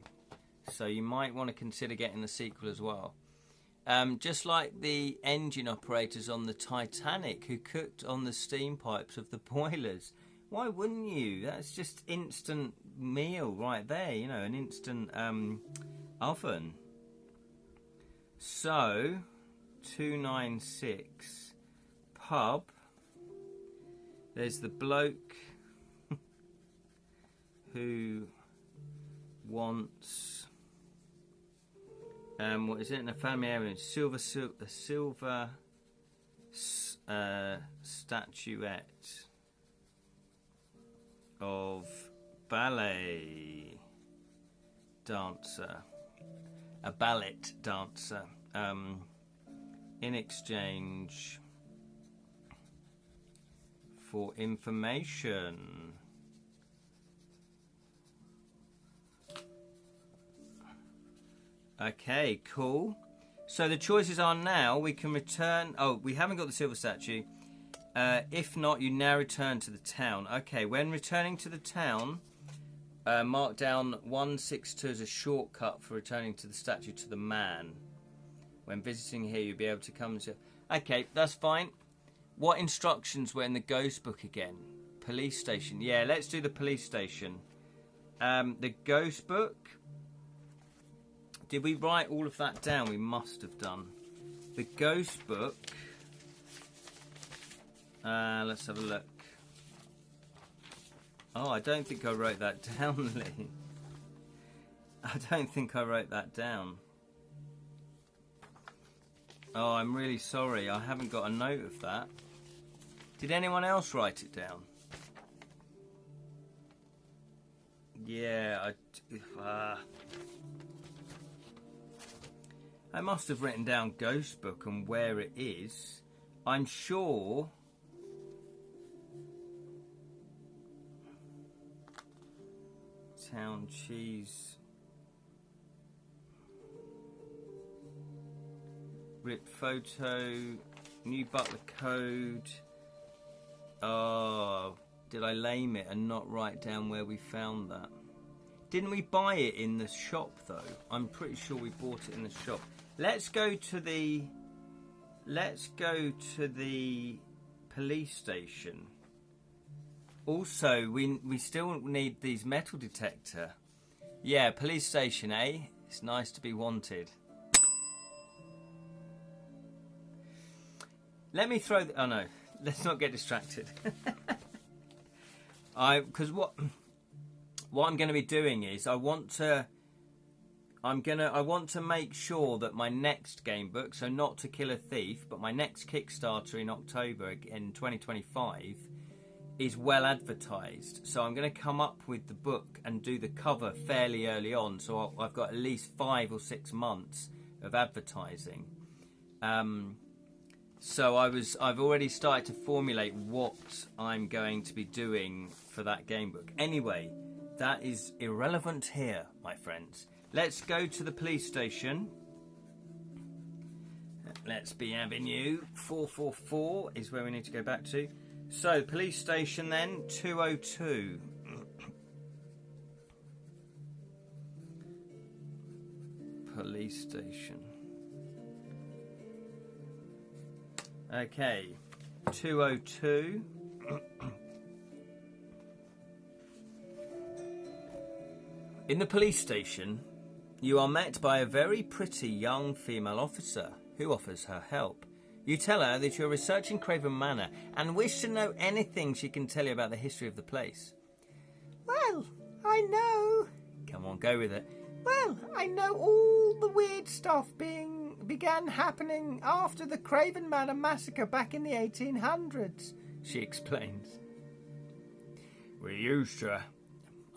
So you might want to consider getting the sequel as well. Just like the engine operators on the Titanic who cooked on the steam pipes of the boilers. Why wouldn't you? That's just instant meal right there, an instant oven. So, 296 pub. There's the bloke who wants... what is it? In a family area, silver statuette of ballet dancer, a ballet dancer, in exchange for information. Okay, cool. So the choices are now we can return... Oh, we haven't got the silver statue. If not, you now return to the town. Okay, when returning to the town, mark down 162 as a shortcut for returning to the statue to the man. When visiting here, you'll be able to come to... Okay, that's fine. What instructions were in the ghost book again? Police station. Yeah, let's do the police station. The ghost book... Did we write all of that down? We must have done. The ghost book. Let's have a look. Oh, I don't think I wrote that down, Lee. I don't think I wrote that down. Oh, I'm really sorry. I haven't got a note of that. Did anyone else write it down? Yeah, I must have written down Ghost Book and where it is. I'm sure... Town cheese... Ripped photo... New butler code... Oh... Did I lame it and not write down where we found that? Didn't we buy it in the shop though? I'm pretty sure we bought it in the shop. Let's go to the police station. Also, we still need these metal detector. Yeah, police station, eh? It's nice to be wanted. Let me throw... Oh no, let's not get distracted. Because what I'm going to be doing is I want to I want to make sure that my next game book, so not To Kill a Thief, but my next Kickstarter in October in 2025 is well advertised. So I'm going to come up with the book and do the cover fairly early on, so I've got at least 5 or 6 months of advertising. So I've already started to formulate what I'm going to be doing for that game book. Anyway, that is irrelevant here, my friends. Let's go to the police station. Let's be Avenue 444 is where we need to go back to. So, police station then, 202. Police station. Okay, 202. In the police station, you are met by a very pretty young female officer who offers her help. You tell her that you're researching Craven Manor and wish to know anything she can tell you about the history of the place. Well, I know. Come on, go with it. Well, I know all the weird stuff began happening after the Craven Manor massacre back in the 1800s, she explains. We used to...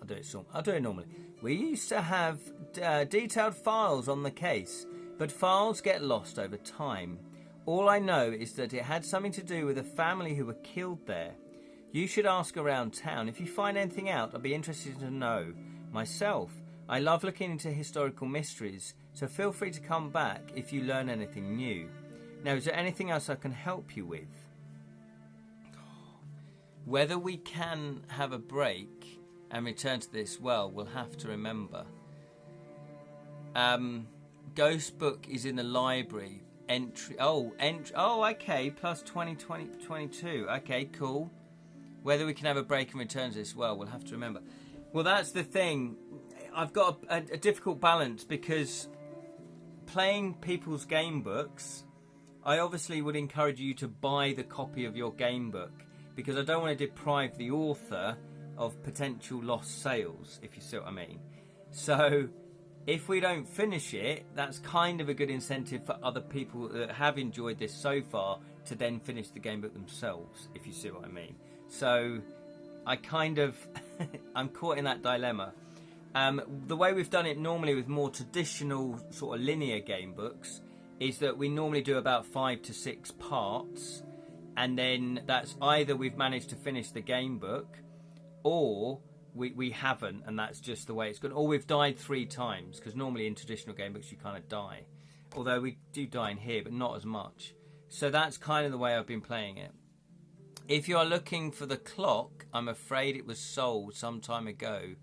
I'll do it normally. We used to have detailed files on the case, but files get lost over time. All I know is that it had something to do with a family who were killed there. You should ask around town. If you find anything out, I'd be interested to know. Myself, I love looking into historical mysteries, so feel free to come back if you learn anything new. Now, is there anything else I can help you with? Whether we can have a break and return to this, well, we'll have to remember. Ghost book is in the library. Entry. Oh, okay. Plus 22. Okay, cool. Whether we can have a break and return to this, well, we'll have to remember. Well, that's the thing. I've got a difficult balance because playing people's game books, I obviously would encourage you to buy the copy of your game book because I don't want to deprive the author of potential lost sales, if you see what I mean. So if we don't finish it, that's kind of a good incentive for other people that have enjoyed this so far to then finish the game book themselves, if you see what I mean. So I kind of, I'm caught in that dilemma. The way we've done it normally with more traditional sort of linear game books is that we normally do about 5 to 6 parts, and then that's either we've managed to finish the game book or we haven't, and that's just the way it's gone. Or we've died 3 times, because normally in traditional game books you kind of die. Although we do die in here, but not as much. So that's kind of the way I've been playing it. If you are looking for the clock, I'm afraid it was sold some time ago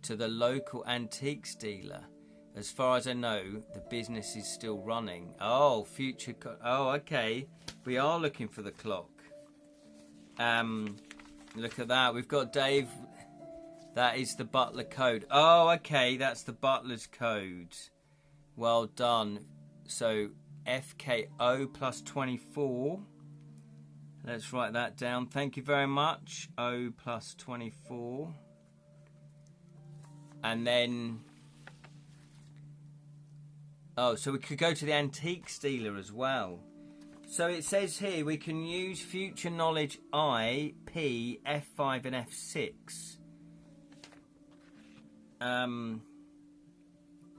to the local antiques dealer. As far as I know, the business is still running. Oh, okay. We are looking for the clock. Look at that. We've got Dave. That is the butler code. Oh, okay. That's the butler's code. Well done. So, FKO plus 24. Let's write that down. Thank you very much. O plus 24. And then... Oh, so we could go to the antiques dealer as well. So it says here we can use future knowledge I, P, F5 and F6.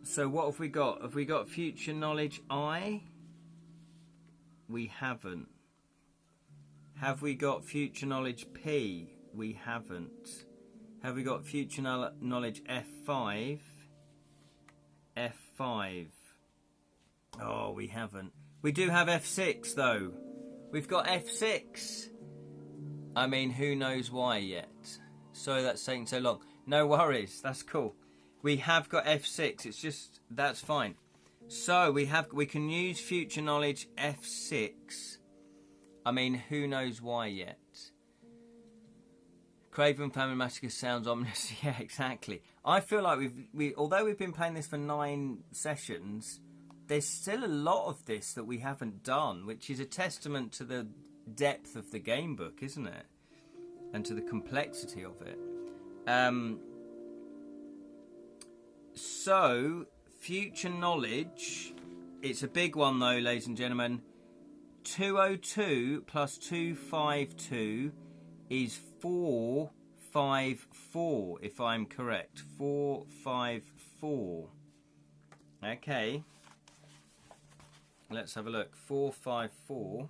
So what have we got? Have we got future knowledge I? We haven't. Have we got future knowledge P? We haven't. Have we got future knowledge F5? F5. Oh, we haven't. We do have F6 though. We've got F6. I mean, who knows why yet? Sorry that's taking so long. No worries, that's cool. We have got F6. It's just, that's fine. So we can use future knowledge F6. I mean, who knows why yet? Craven Family Massacre sounds ominous. Yeah, exactly. I feel like although we've been playing this for 9 sessions, there's still a lot of this that we haven't done, which is a testament to the depth of the game book, isn't it? And to the complexity of it. So, future knowledge. It's a big one though, ladies and gentlemen. 202 plus 252 is 454, if I'm correct. 454. Okay. Let's have a look. 454.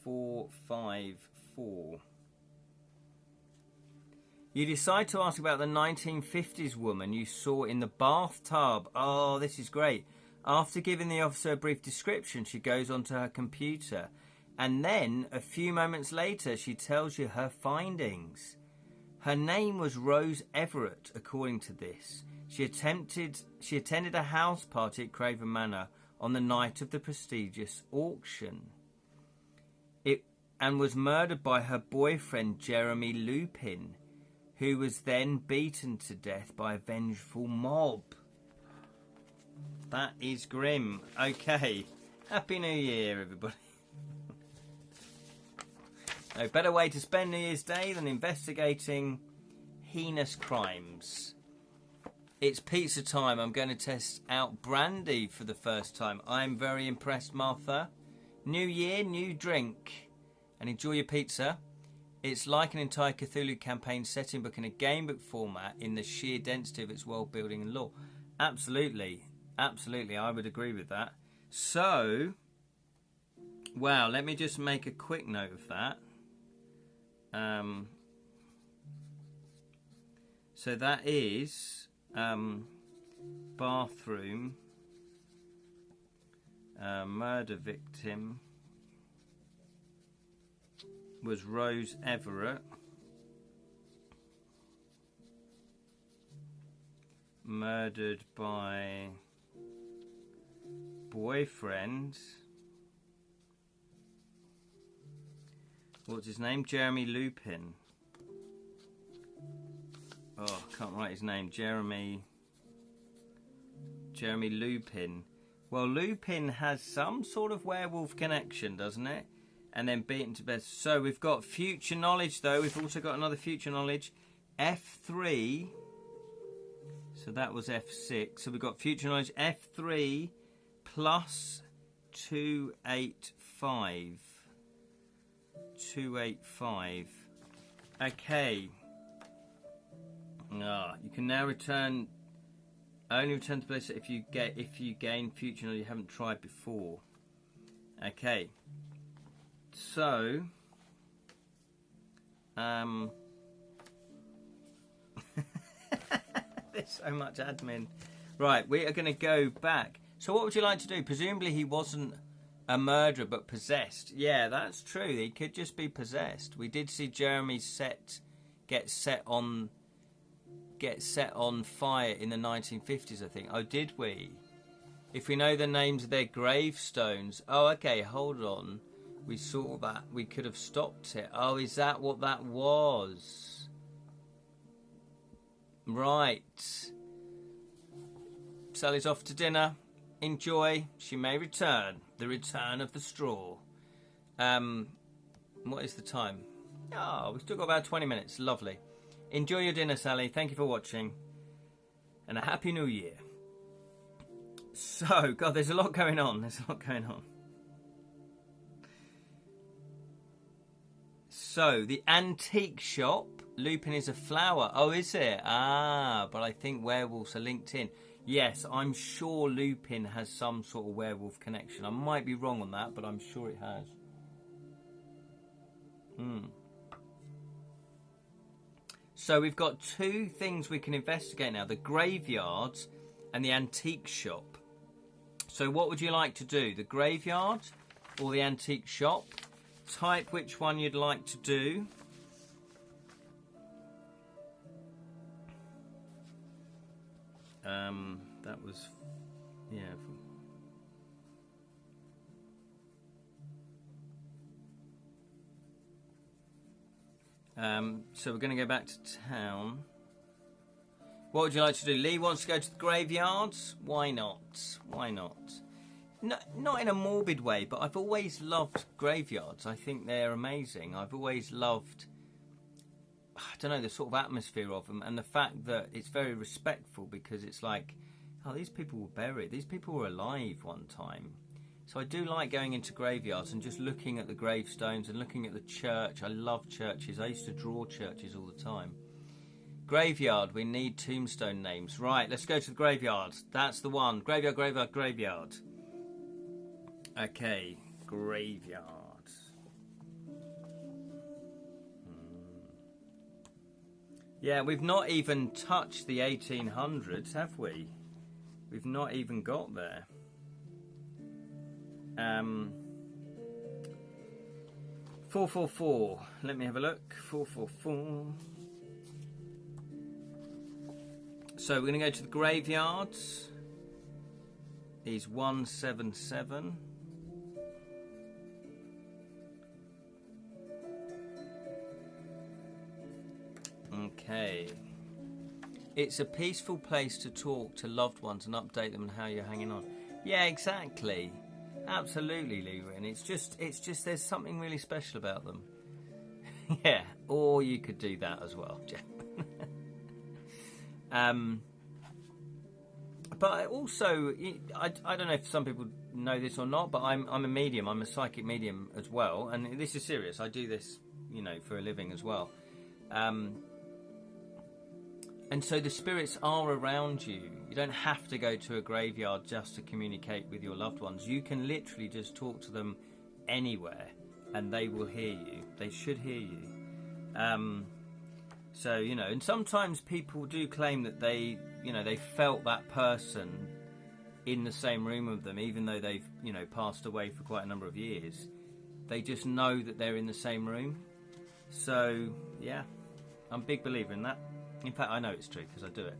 454. You decide to ask about the 1950s woman you saw in the bathtub. Oh, this is great. After giving the officer a brief description, she goes onto her computer. And then, a few moments later, she tells you her findings. Her name was Rose Everett, according to this. She attended a house party at Craven Manor on the night of the prestigious auction. And was murdered by her boyfriend, Jeremy Lupin, who was then beaten to death by a vengeful mob. That is grim. Okay. Happy New Year, everybody. No better way to spend New Year's Day than investigating heinous crimes. It's pizza time. I'm going to test out brandy for the first time. I'm very impressed, Martha. New year, new drink. And enjoy your pizza. It's like an entire Cthulhu campaign setting book in a gamebook format in the sheer density of its world building and lore. Absolutely. Absolutely, I would agree with that. So, wow, let me just make a quick note of that. So that is bathroom, murder victim was Rose Everett. Murdered by boyfriend. What's his name? Jeremy Lupin. Oh, I can't write his name. Jeremy Lupin. Well, Lupin has some sort of werewolf connection, doesn't it? And then beaten to death. So we've got future knowledge, though. We've also got another future knowledge. F3. So that was F6. So we've got future knowledge F3 plus 285. 285. Okay. You can now return. Only return to place if you gain future knowledge you haven't tried before. Okay. So, there's so much admin. Right, we are going to go back. So what would you like to do? Presumably he wasn't a murderer but possessed. Yeah, that's true. He could just be possessed. We did see Jeremy get set on fire in the 1950s, I think. Oh, did we? If we know the names of their gravestones. Oh, okay, hold on. We saw that. We could have stopped it. Oh, is that what that was? Right. Sally's off to dinner. Enjoy. She may return. The return of the straw. What is the time? Oh, we've still got about 20 minutes. Lovely. Enjoy your dinner, Sally. Thank you for watching. And a Happy New Year. So, God, there's a lot going on. So, the antique shop. Lupin is a flower. Oh, is it? Ah, but I think werewolves are linked in. Yes, I'm sure Lupin has some sort of werewolf connection. I might be wrong on that, but I'm sure it has. So we've got two things we can investigate now. The graveyards and the antique shop. So what would you like to do? The graveyard or the antique shop? Type which one you'd like to do. That was, yeah. So we're going to go back to town. What would you like to do? Lee wants to go to the graveyards. Why not? Why not? No, not in a morbid way, but I've always loved graveyards. I think they're amazing. I've always loved I don't know, the sort of atmosphere of them, and the fact that it's very respectful, because it's like, oh, these people were buried, these people were alive one time. So I do like going into graveyards and just looking at the gravestones and looking at the church. I love churches. I used to draw churches all the time. Graveyard, we need tombstone names. Right, let's go to the graveyard. That's the one. Graveyard, graveyard, graveyard. Okay, graveyard. Yeah, we've not even touched the 1800s, have we? We've not even got there. 444. Let me have a look. 444. So we're going to go to the graveyards. Is 177. Okay. It's a peaceful place to talk to loved ones and update them on how you're hanging on. Yeah, exactly. Absolutely, Lewin. It's just there's something really special about them. Yeah, or you could do that as well, Jeff. But also, I don't know if some people know this or not, but I'm a medium. I'm a psychic medium as well, and this is serious. I do this, for a living as well. And so the spirits are around you. You don't have to go to a graveyard just to communicate with your loved ones. You can literally just talk to them anywhere and they will hear you. They should hear you. So, and sometimes people do claim that they felt that person in the same room with them, even though they've, passed away for quite a number of years. They just know that they're in the same room. So, yeah, I'm a big believer in that. In fact, I know it's true because I do it.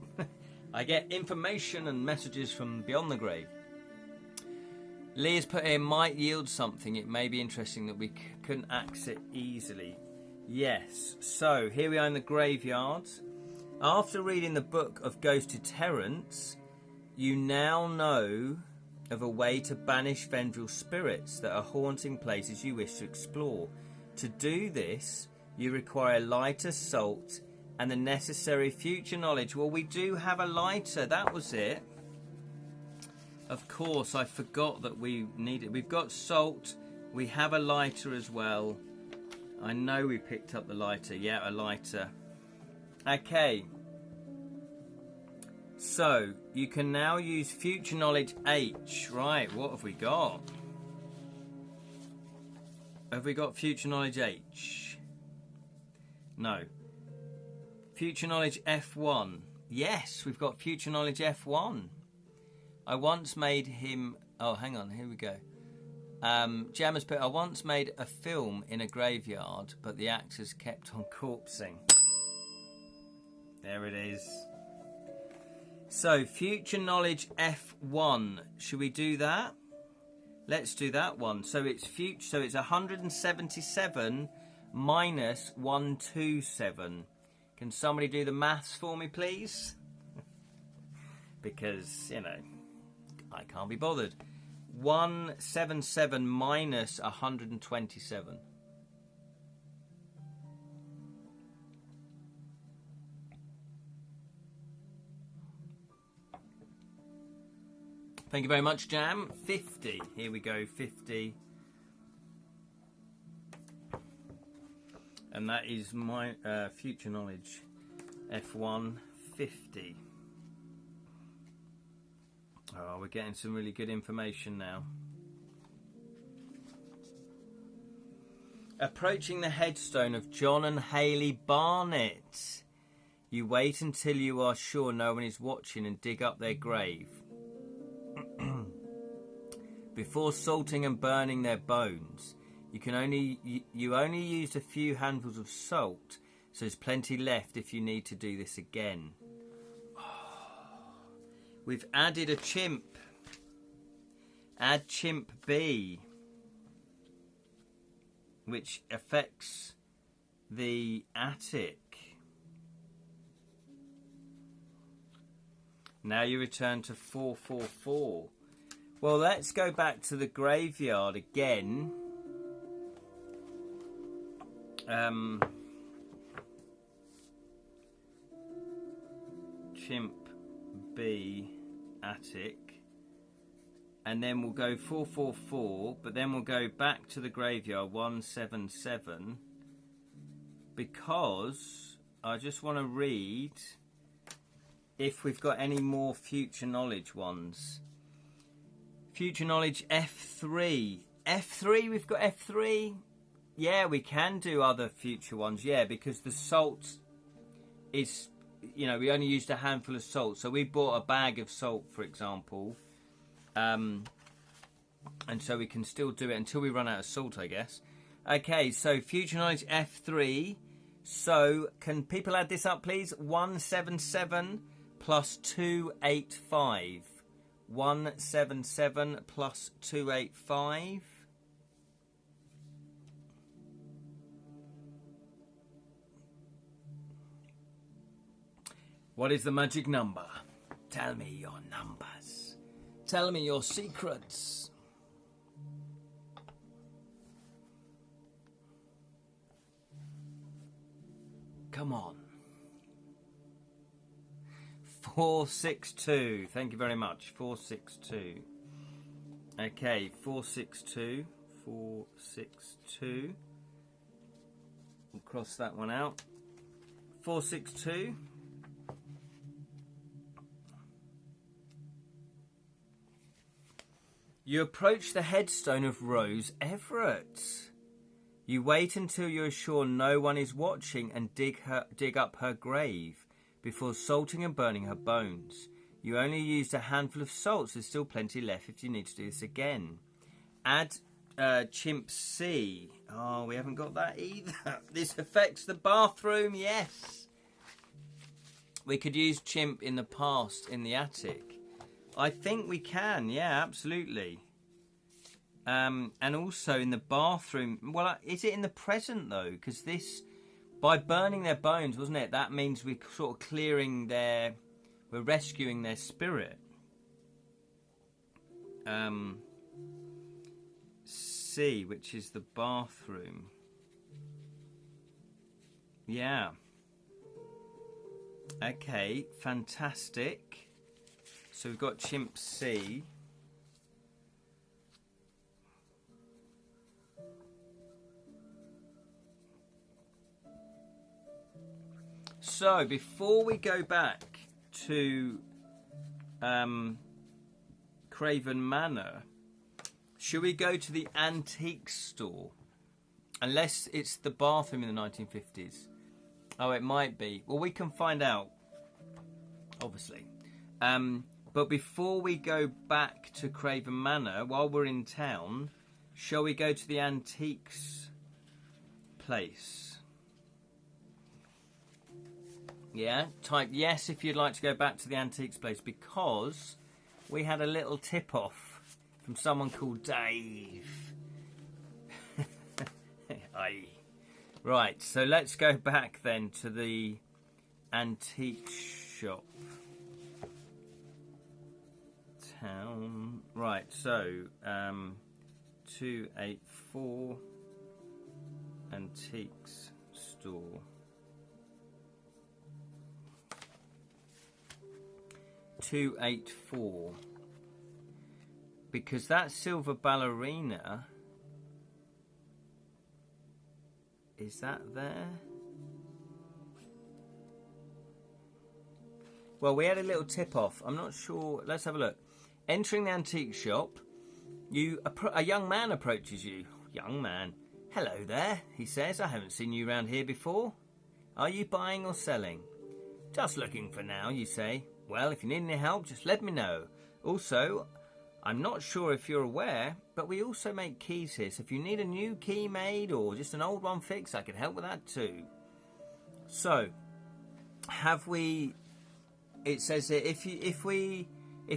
I get information and messages from beyond the grave. Lee has put here, might yield something. It may be interesting that we couldn't access it easily. Yes. So, here we are in the graveyard. After reading the book of Ghosted Terrence, you now know of a way to banish Vendril spirits that are haunting places you wish to explore. To do this, you require lighter salt and the necessary future knowledge. Well, we do have a lighter. That was it. Of course, I forgot that we need it. We've got salt. We have a lighter as well. I know we picked up the lighter. Yeah, a lighter. Okay. So, you can now use future knowledge H. Right, what have we got? Have we got future knowledge H? No. Future knowledge F1. Yes, we've got future knowledge F1. I once made him... Oh, hang on, here we go. Jam has put, I once made a film in a graveyard, but the actors kept on corpsing. There it is. So, future knowledge F1. Should we do that? Let's do that one. So it's future. So it's 177 minus 127. Can somebody do the maths for me, please? Because, I can't be bothered. 177 minus 127. Thank you very much, Jam. 50. Here we go, 50. And that is my future knowledge. F1, 50. Oh, we're getting some really good information now. Approaching the headstone of John and Hayley Barnett. You wait until you are sure no one is watching and dig up their grave. Before salting and burning their bones, you only used a few handfuls of salt, so there's plenty left if you need to do this again. We've added a chimp. Add chimp B, which affects the attic. Now you return to 444. Well, let's go back to the graveyard again. Chimp B attic. And then we'll go 444, but then we'll go back to the graveyard 177, because I just want to read if we've got any more future knowledge ones. Future knowledge F3. F3, we've got F3. Yeah, we can do other future ones, yeah, because the salt is, you know, we only used a handful of salt. So we bought a bag of salt, for example. And so we can still do it until we run out of salt, I guess. Okay, so future knowledge F3. So can people add this up, please? 177 plus 285. 177 plus 285. What is the magic number? Tell me your numbers. Tell me your secrets. Come on. 462. Thank you very much. 462. Okay, 462. 462. We'll cross that one out. 462. You approach the headstone of Rose Everett. You wait until you are sure no one is watching and dig up her grave before salting and burning her bones. You only used a handful of salt, so there's still plenty left if you need to do this again. Add Chimp C. Oh, we haven't got that either. This affects the bathroom, yes. We could use Chimp in the past in the attic. I think we can, yeah, absolutely. And also in the bathroom. Well, is it in the present, though? Because this, by burning their bones, wasn't it? That means we're sort of clearing we're rescuing their spirit. C, which is the bathroom. Yeah. Okay, fantastic. So we've got Chimp C. So before we go back to Craven Manor, should we go to the antique store? Unless it's the bathroom in the 1950s. Oh, it might be. Well, we can find out, obviously. But before we go back to Craven Manor, while we're in town, shall we go to the antiques place? Yeah, type yes if you'd like to go back to the antiques place, because we had a little tip-off from someone called Dave. Aye. Right, so let's go back then to the antique shop. Town. Right, so 284 antiques store. 284, because that silver ballerina, is that there? Well, we had a little tip off. I'm not sure. Let's have a look. Entering the antique shop, a young man approaches you. Young man. Hello there, he says. I haven't seen you around here before. Are you buying or selling? Just looking for now, you say. Well, if you need any help, just let me know. Also, I'm not sure if you're aware, but we also make keys here. So if you need a new key made or just an old one fixed, I can help with that too. So, have we... It says that if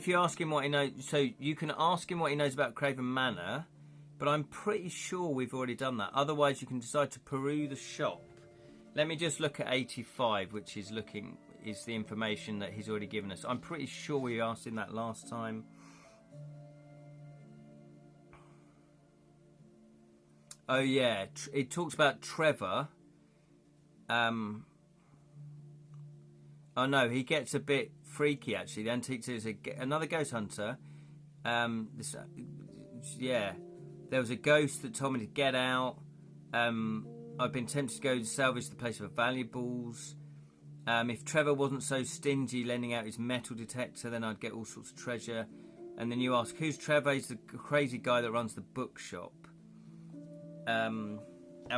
you ask him what he knows... So you can ask him what he knows about Craven Manor, but I'm pretty sure we've already done that. Otherwise, you can decide to peruse the shop. Let me just look at 85, which is the information that he's already given us. I'm pretty sure we asked him that last time. Oh yeah, it talks about Trevor. Oh no, he gets a bit freaky actually. The antique dealer is another ghost hunter. Yeah, there was a ghost that told me to get out. I've been tempted to go to salvage the place for valuables. If Trevor wasn't so stingy lending out his metal detector, then I'd get all sorts of treasure. And then you ask, who's Trevor? He's the crazy guy that runs the bookshop. And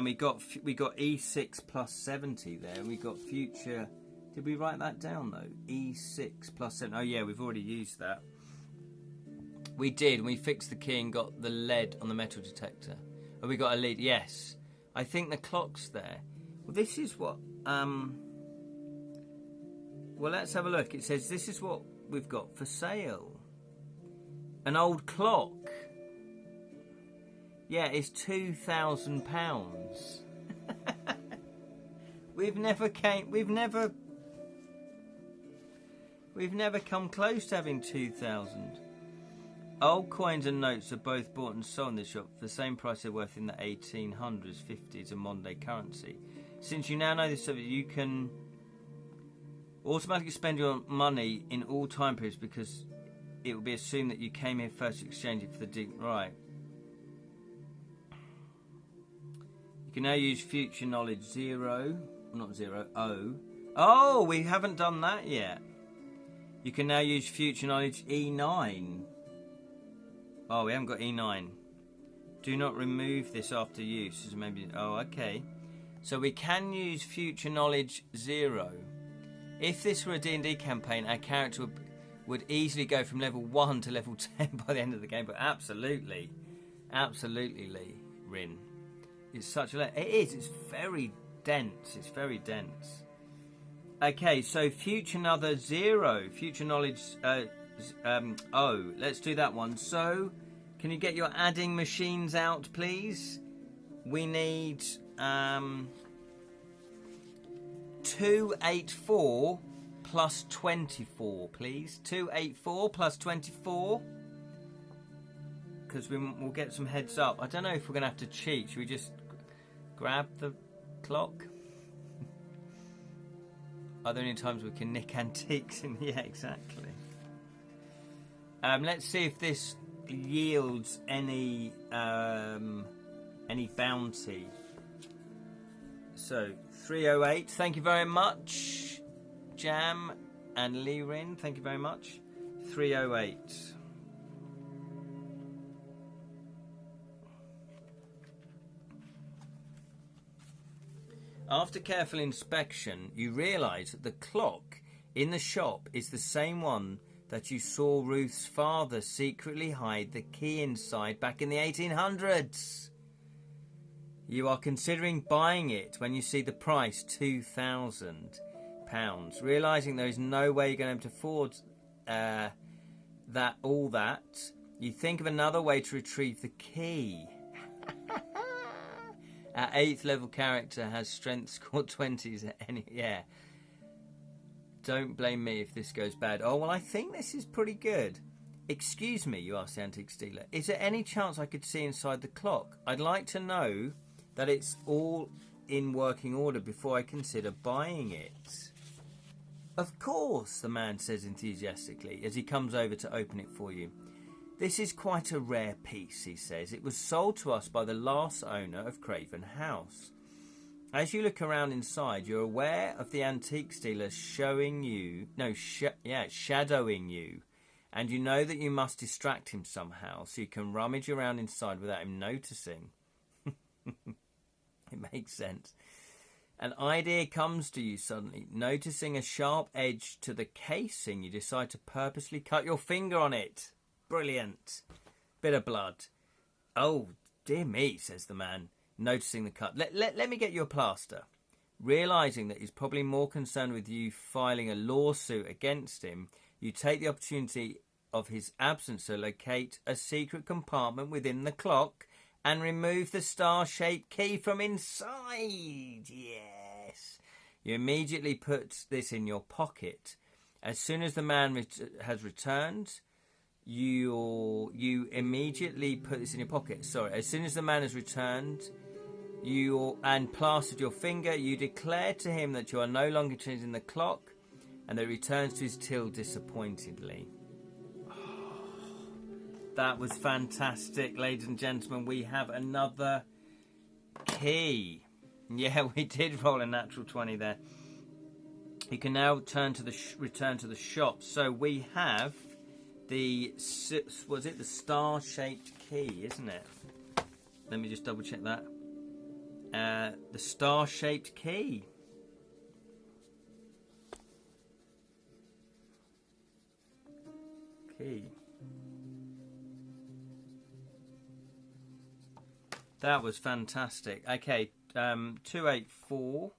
we got E6 plus 70 there. We got future. Did we write that down though? E6 plus 7. Oh yeah, we've already used that. We did. We fixed the key and got the lead on the metal detector. Oh, we got a lead. Yes, I think the clock's there. Well, this is what. Well, let's have a look. It says this is what we've got for sale. An old clock. Yeah, it's £2,000. We've never come close to having 2,000. Old coins and notes are both bought and sold in this shop for the same price they're worth in the 1800s, 50s and modern day currency. Since you now know this subject, you can automatically spend your money in all time periods because it will be assumed that you came here first to exchange it for the deep. Right. You can now use future knowledge 0. Not 0, O. Oh, we haven't done that yet. You can now use future knowledge E9. Oh, we haven't got E9. Do not remove this after use. Maybe. Oh, okay. So we can use future knowledge 0. If this were a D&D campaign, our character would easily go from level 1 to level 10 by the end of the game. But absolutely, Lee, Rin. It's such a... It is. It's very dense. It's very dense. Okay, so future another 0. Future knowledge... O. Let's do that one. So, can you get your adding machines out, please? We need 284 plus 24, please. 284 plus 24. Because we'll get some heads up. I don't know if we're going to have to cheat. Should we just grab the clock? Are there any times we can nick antiques? Yeah, exactly. Let's see if this yields any bounty. So 308. Thank you very much, Jam and Lirin. Thank you very much. 308. After careful inspection, you realise that the clock in the shop is the same one that you saw Ruth's father secretly hide the key inside back in the 1800s. You are considering buying it when you see the price, £2,000. Realising there is no way you're going to afford all that, you think of another way to retrieve the key. Our 8th level character has strength score 20s. Yeah. Don't blame me if this goes bad. Oh, well, I think this is pretty good. Excuse me, you ask the antique dealer. Is there any chance I could see inside the clock? I'd like to know that it's all in working order before I consider buying it. Of course, the man says enthusiastically as he comes over to open it for you. This is quite a rare piece, he says. It was sold to us by the last owner of Craven House. As you look around inside, you're aware of the antique dealer shadowing you, and you know that you must distract him somehow so you can rummage around inside without him noticing. It makes sense. An idea comes to you suddenly. Noticing a sharp edge to the casing, you decide to purposely cut your finger on it. Brilliant. Bit of blood. Oh, dear me, says the man, noticing the cut. Let me get you a plaster. Realising that he's probably more concerned with you filing a lawsuit against him, you take the opportunity of his absence to locate a secret compartment within the clock and remove the star-shaped key from inside. Yes. You immediately put this in your pocket. As soon as the man has returned... You immediately put this in your pocket. Sorry. As soon as the man has returned and plastered your finger, you declare to him that you are no longer changing the clock and then returns to his till disappointedly. Oh, that was fantastic, ladies and gentlemen. We have another key. Yeah, we did roll a natural 20 there. You can now return to the shop. So we have the, was it the star-shaped key, isn't it? Let me just double check that. The star-shaped key. That was fantastic. Okay, 284.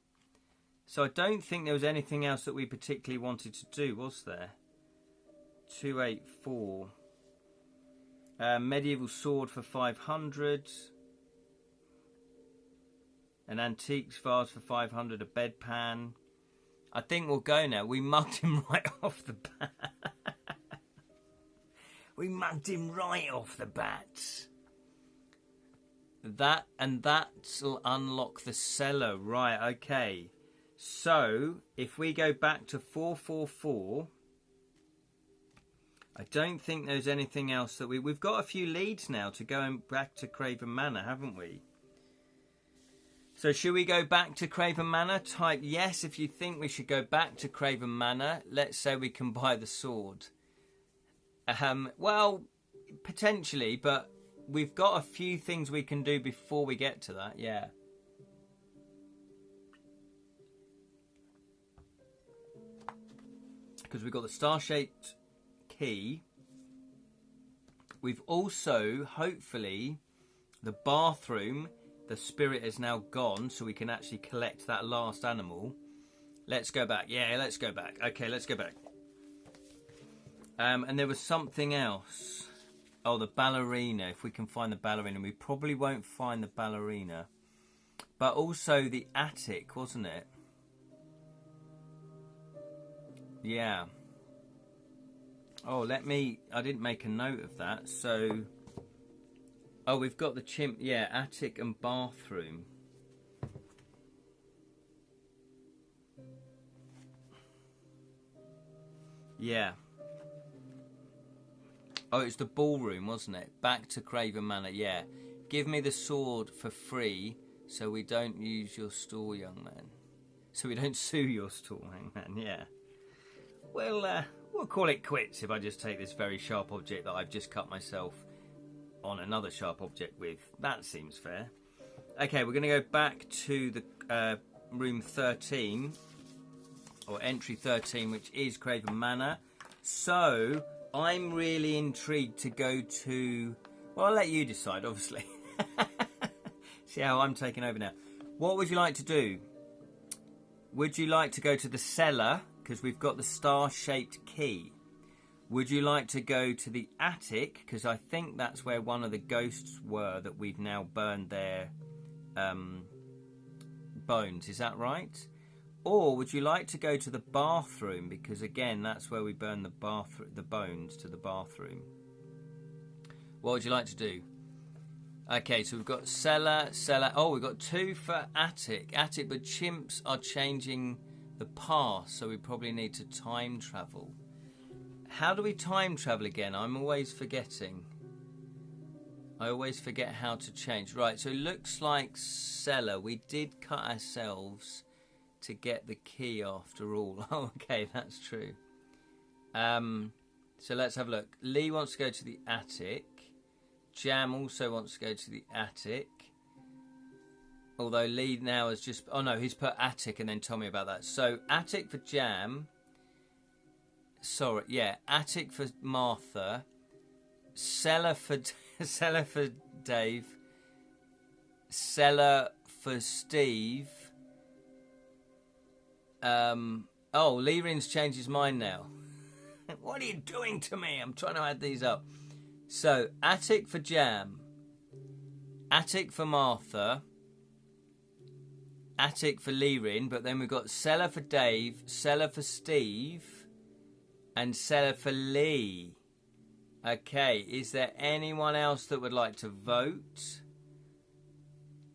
So I don't think there was anything else that we particularly wanted to do, was there? 284. Medieval sword for 500. An antique vase for 500. A bedpan. I think we'll go now. We mugged him right off the bat. We mugged him right off the bat. That'll unlock the cellar. Right, okay. So, if we go back to 444, I don't think there's anything else that we've got a few leads now to going back to Craven Manor, haven't we? So, should we go back to Craven Manor? Type yes if you think we should go back to Craven Manor. Let's say we can buy the sword. Well, potentially, but we've got a few things we can do before we get to that, yeah. Because we've got the star-shaped key. We've also, hopefully, the bathroom. The spirit is now gone, so we can actually collect that last animal. Let's go back. Yeah, let's go back. Okay, let's go back. And there was something else. Oh, the ballerina. If we can find the ballerina. We probably won't find the ballerina. But also the attic, wasn't it? Yeah. Oh, I didn't make a note of that. So, oh, we've got the chimp. Yeah, attic and bathroom. Yeah. Oh, it's the ballroom, wasn't it? Back to Craven Manor, yeah. Give me the sword for free so we don't use your store, young man. So we don't sue your store, young man, yeah. Well, we'll call it quits if I just take this very sharp object that I've just cut myself on another sharp object with. That seems fair. Okay, we're going to go back to the room 13, or entry 13, which is Craven Manor. So, I'm really intrigued to go to... Well, I'll let you decide, obviously. See how I'm taking over now. What would you like to do? Would you like to go to the cellar? Because we've got the star-shaped key. Would you like to go to the attic? Because I think that's where one of the ghosts were that we've now burned their bones. Is that right? Or would you like to go to the bathroom? Because again, that's where we burn the bones to the bathroom. What would you like to do? Okay, so we've got cellar. Oh, we've got 2 for attic. But chimps are changing the past, so we probably need to time travel. How do we time travel again? I'm always forgetting. I always forget how to change. Right, so it looks like cellar. We did cut ourselves to get the key after all. Oh, okay, that's true. So let's have a look. Lee wants to go to the attic. Jam also wants to go to the attic. Although Lee now has just... Oh, no, he's put attic and then told me about that. So, attic for Jam. Sorry, yeah. Attic for Martha. Cellar for Dave. Cellar for Steve. Oh, Lee Rin's changed his mind now. What are you doing to me? I'm trying to add these up. So, attic for Jam. Attic for Martha. Attic for Lee Rin. But then we've got cellar for Dave. Cellar for Steve. And cellar for Lee. Okay, is there anyone else that would like to vote?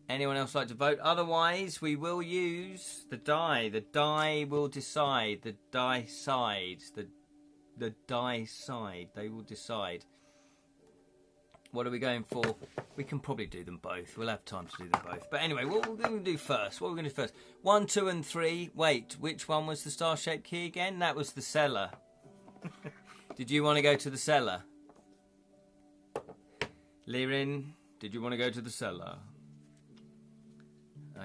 Anyone else like to vote? Otherwise, we will use the die. The die will decide. The die sides. The die side. They will decide. What are we going for? We can probably do them both. We'll have time to do them both. But anyway, what we're going to do first? 1, 2, and 3. Wait, which one was the star-shaped key again? That was the cellar. Did you want to go to the cellar? Lirin, did you want to go to the cellar?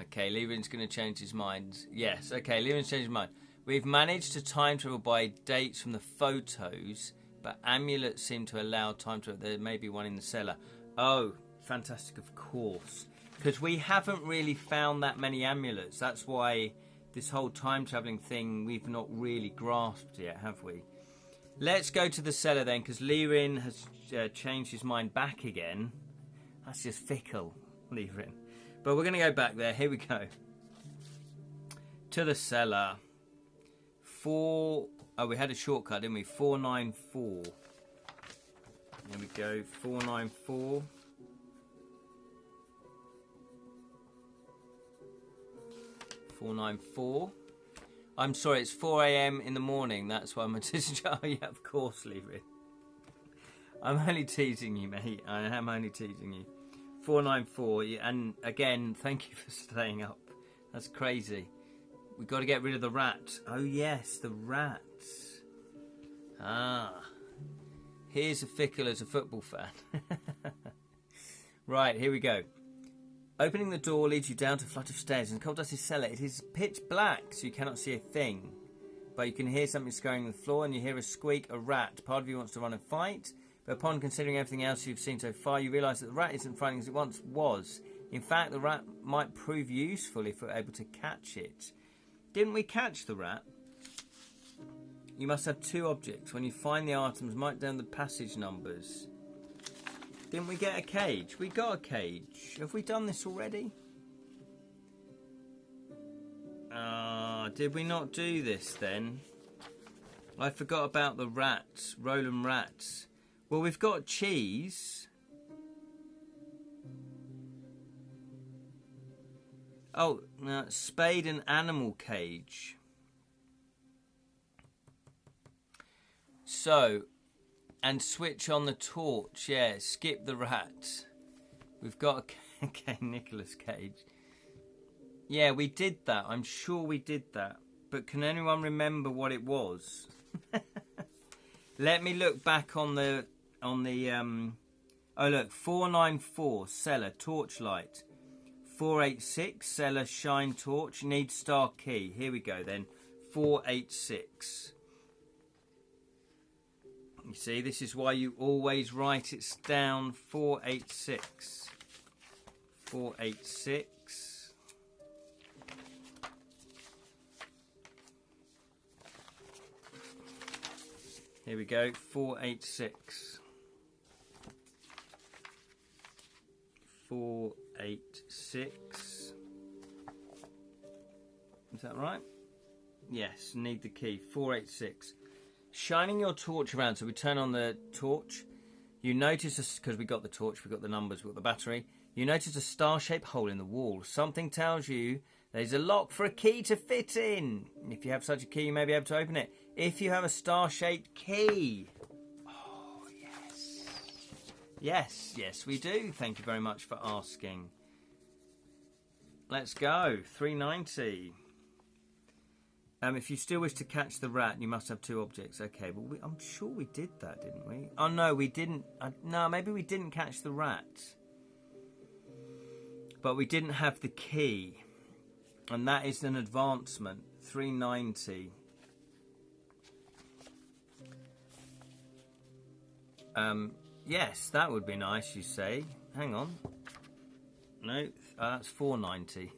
Okay, Lirin's going to change his mind. Yes, okay, Lirin's changed his mind. We've managed to time travel by dates from the photos, but amulets seem to allow time travel. There may be one in the cellar. Oh, fantastic, of course. Because we haven't really found that many amulets. That's why this whole time travelling thing we've not really grasped yet, have we? Let's go to the cellar then, because Lirin has changed his mind back again. That's just fickle, Lirin. But we're going to go back there. Here we go. To the cellar. 4... Oh, we had a shortcut, didn't we? 494. Here we go. 494. 494. I'm sorry, it's 4 a.m. in the morning. That's why I'm a Oh, yeah, of course, Lirin. I'm only teasing you, mate. I am only teasing you. 494, and again, thank you for staying up. That's crazy. We've got to get rid of the rat. Oh yes, the rats. Ah, here's a fickle as a football fan. Right, here we go. Opening the door leads you down to a flight of stairs in the cold dusty cellar. It is pitch black, so you cannot see a thing, but you can hear something scurrying on the floor, and you hear a squeak. A rat. Part of you wants to run and fight. But upon considering everything else you've seen so far, you realise that the rat isn't frightening as it once was. In fact, the rat might prove useful if we're able to catch it. Didn't we catch the rat? You must have 2 objects. When you find the items, write down the passage numbers. Didn't we get a cage? We got a cage. Have we done this already? Did we not do this then? I forgot about the rats. Roland rats. Well, we've got cheese. Oh, spade and animal cage. So, and switch on the torch. Yeah, skip the rat. We've got okay, Nicolas Cage. Yeah, we did that. I'm sure we did that. But can anyone remember what it was? Let me look back on the oh look, 494 cellar torchlight. 486 cellar shine torch, need star key. Here we go then. 486. You see, this is why you always write it down. 486. 486. Here we go. 486. 486. Is that right? Yes, need the key. 486. Shining your torch around. So we turn on the torch. You notice, because we got the torch, we got the numbers, we got the battery. You notice a star-shaped hole in the wall. Something tells you there's a lock for a key to fit in. If you have such a key, you may be able to open it. If you have a star-shaped key. Oh, yes. Yes, yes, we do. Thank you very much for asking. Let's go. 390. If you still wish to catch the rat, you must have 2 objects. Okay, well, I'm sure we did that, didn't we? Oh, no, we didn't. No, maybe we didn't catch the rat. But we didn't have the key. And that is an advancement. 390. Yes, that would be nice, you say. Hang on. No, that's 490.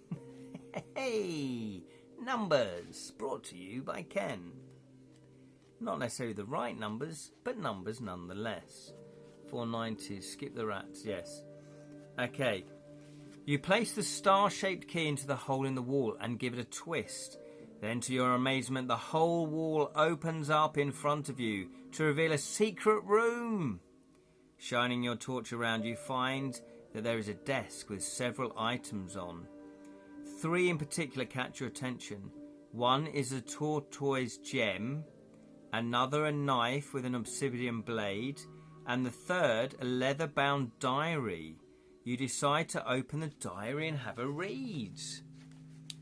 Hey! Numbers, brought to you by Ken. Not necessarily the right numbers, but numbers nonetheless. 490, skip the rats, yes. Okay. You place the star-shaped key into the hole in the wall and give it a twist. Then, to your amazement, the whole wall opens up in front of you to reveal a secret room. Shining your torch around, you find that there is a desk with several items on. 3 in particular catch your attention. One is a tortoise gem, another a knife with an obsidian blade, and the third a leather-bound diary. You decide to open the diary and have a read.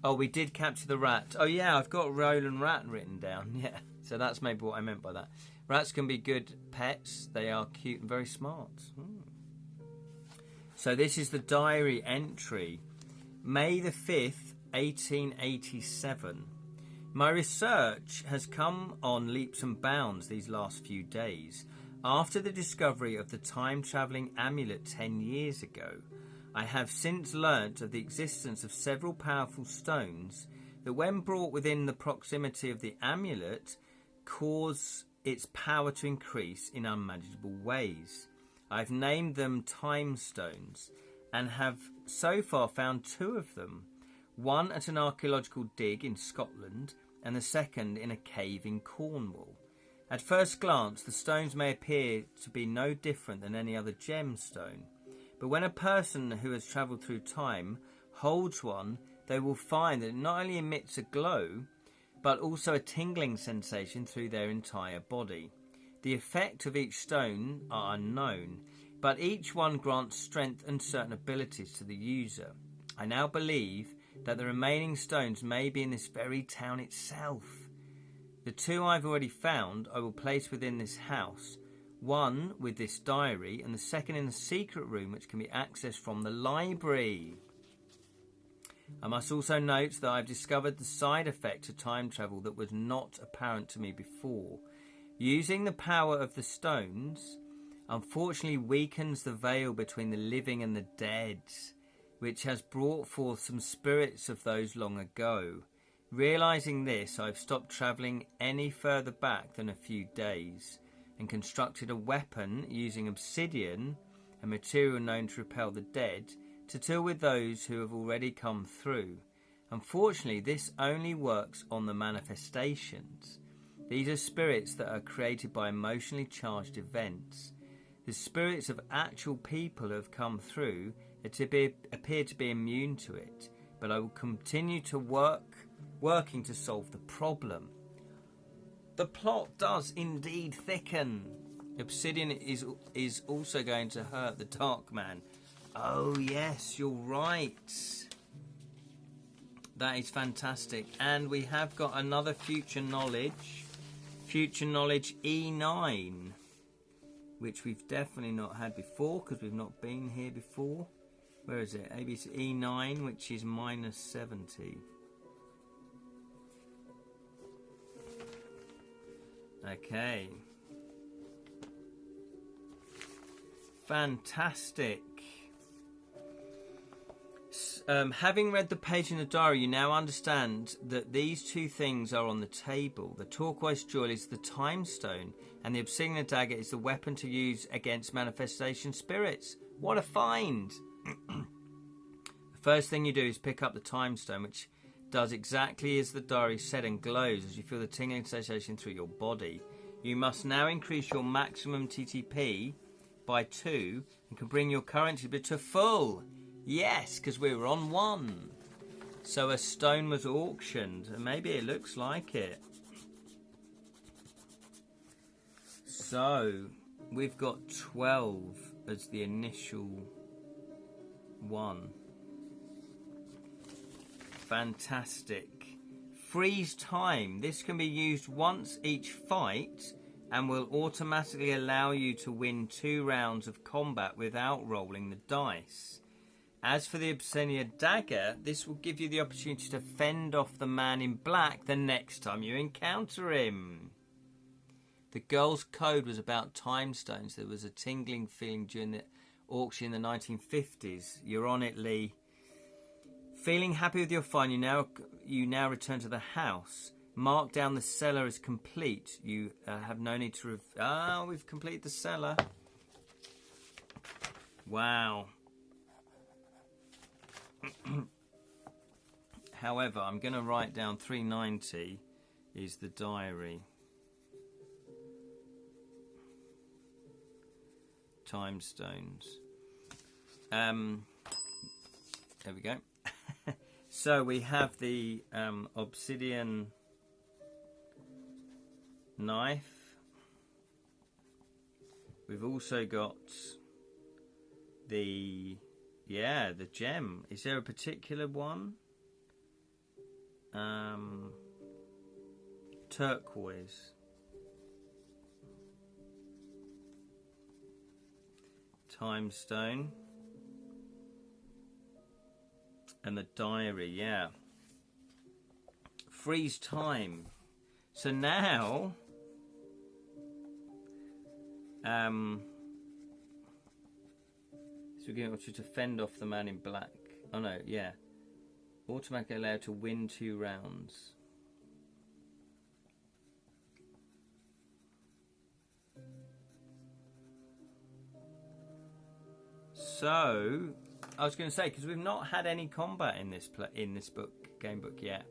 Oh, we did capture the rat. Oh yeah, I've got Roland Rat written down. Yeah, so that's maybe what I meant by that. Rats can be good pets. They are cute and very smart. So this is the diary entry. May the 5th, 1887. My research has come on leaps and bounds these last few days. After the discovery of the time-travelling amulet 10 years ago, I have since learnt of the existence of several powerful stones that, when brought within the proximity of the amulet, cause its power to increase in unmanageable ways. I've named them time stones and have so far found 2 of them, one at an archaeological dig in Scotland and the second in a cave in Cornwall. At first glance, the stones may appear to be no different than any other gemstone, but when a person who has travelled through time holds one, they will find that it not only emits a glow, but also a tingling sensation through their entire body. The effect of each stone are unknown, but each one grants strength and certain abilities to the user. I now believe that the remaining stones may be in this very town itself. The 2 I've already found I will place within this house, one with this diary and the second in a secret room which can be accessed from the library. I must also note that I've discovered the side effect of time travel that was not apparent to me before. Using the power of the stones unfortunately weakens the veil between the living and the dead, which has brought forth some spirits of those long ago. Realising this, I've stopped travelling any further back than a few days and constructed a weapon using obsidian, a material known to repel the dead, to deal with those who have already come through. Unfortunately, this only works on the manifestations. These are spirits that are created by emotionally charged events. The spirits of actual people who have come through appear to be immune to it, but I will continue to working to solve the problem. The plot does indeed thicken. Obsidian is also going to hurt the Dark Man. Oh yes, you're right. That is fantastic. And we have got another future knowledge. Future knowledge E9. Which we've definitely not had before because we've not been here before. Where is it? ABC E9, which is minus 70. Okay. Fantastic. Having read the page in the diary, you now understand that these 2 things are on the table. The turquoise jewel is the time stone, and the obsidian dagger is the weapon to use against manifestation spirits. What a find! The first thing you do is pick up the time stone, which does exactly as the diary said and glows as you feel the tingling sensation through your body. You must now increase your maximum TTP by 2 and can bring your current TTP to full. Yes, because we were on 1. So a stone was auctioned, and maybe it looks like it. So we've got 12 as the initial one. Fantastic. Freeze time. This can be used once each fight and will automatically allow you to win 2 rounds of combat without rolling the dice. As for the obsidian dagger, this will give you the opportunity to fend off the man in black the next time you encounter him. The girl's code was about time stones. There was a tingling feeling during the auction in the 1950s. You're on it, Lee. Feeling happy with your find, you now return to the house. Mark down the cellar as complete. You have no need to... we've completed the cellar. Wow. However, I'm going to write down 390 is the diary. Time stones. There we go. So we have the obsidian knife. We've also got the gem. Is there a particular one? Turquoise. Time stone. And the diary, yeah. Freeze time. So now so we're going to fend off the man in black. Oh no, yeah. Automatically allowed to win 2 rounds. So I was going to say, because we've not had any combat in this game book yet.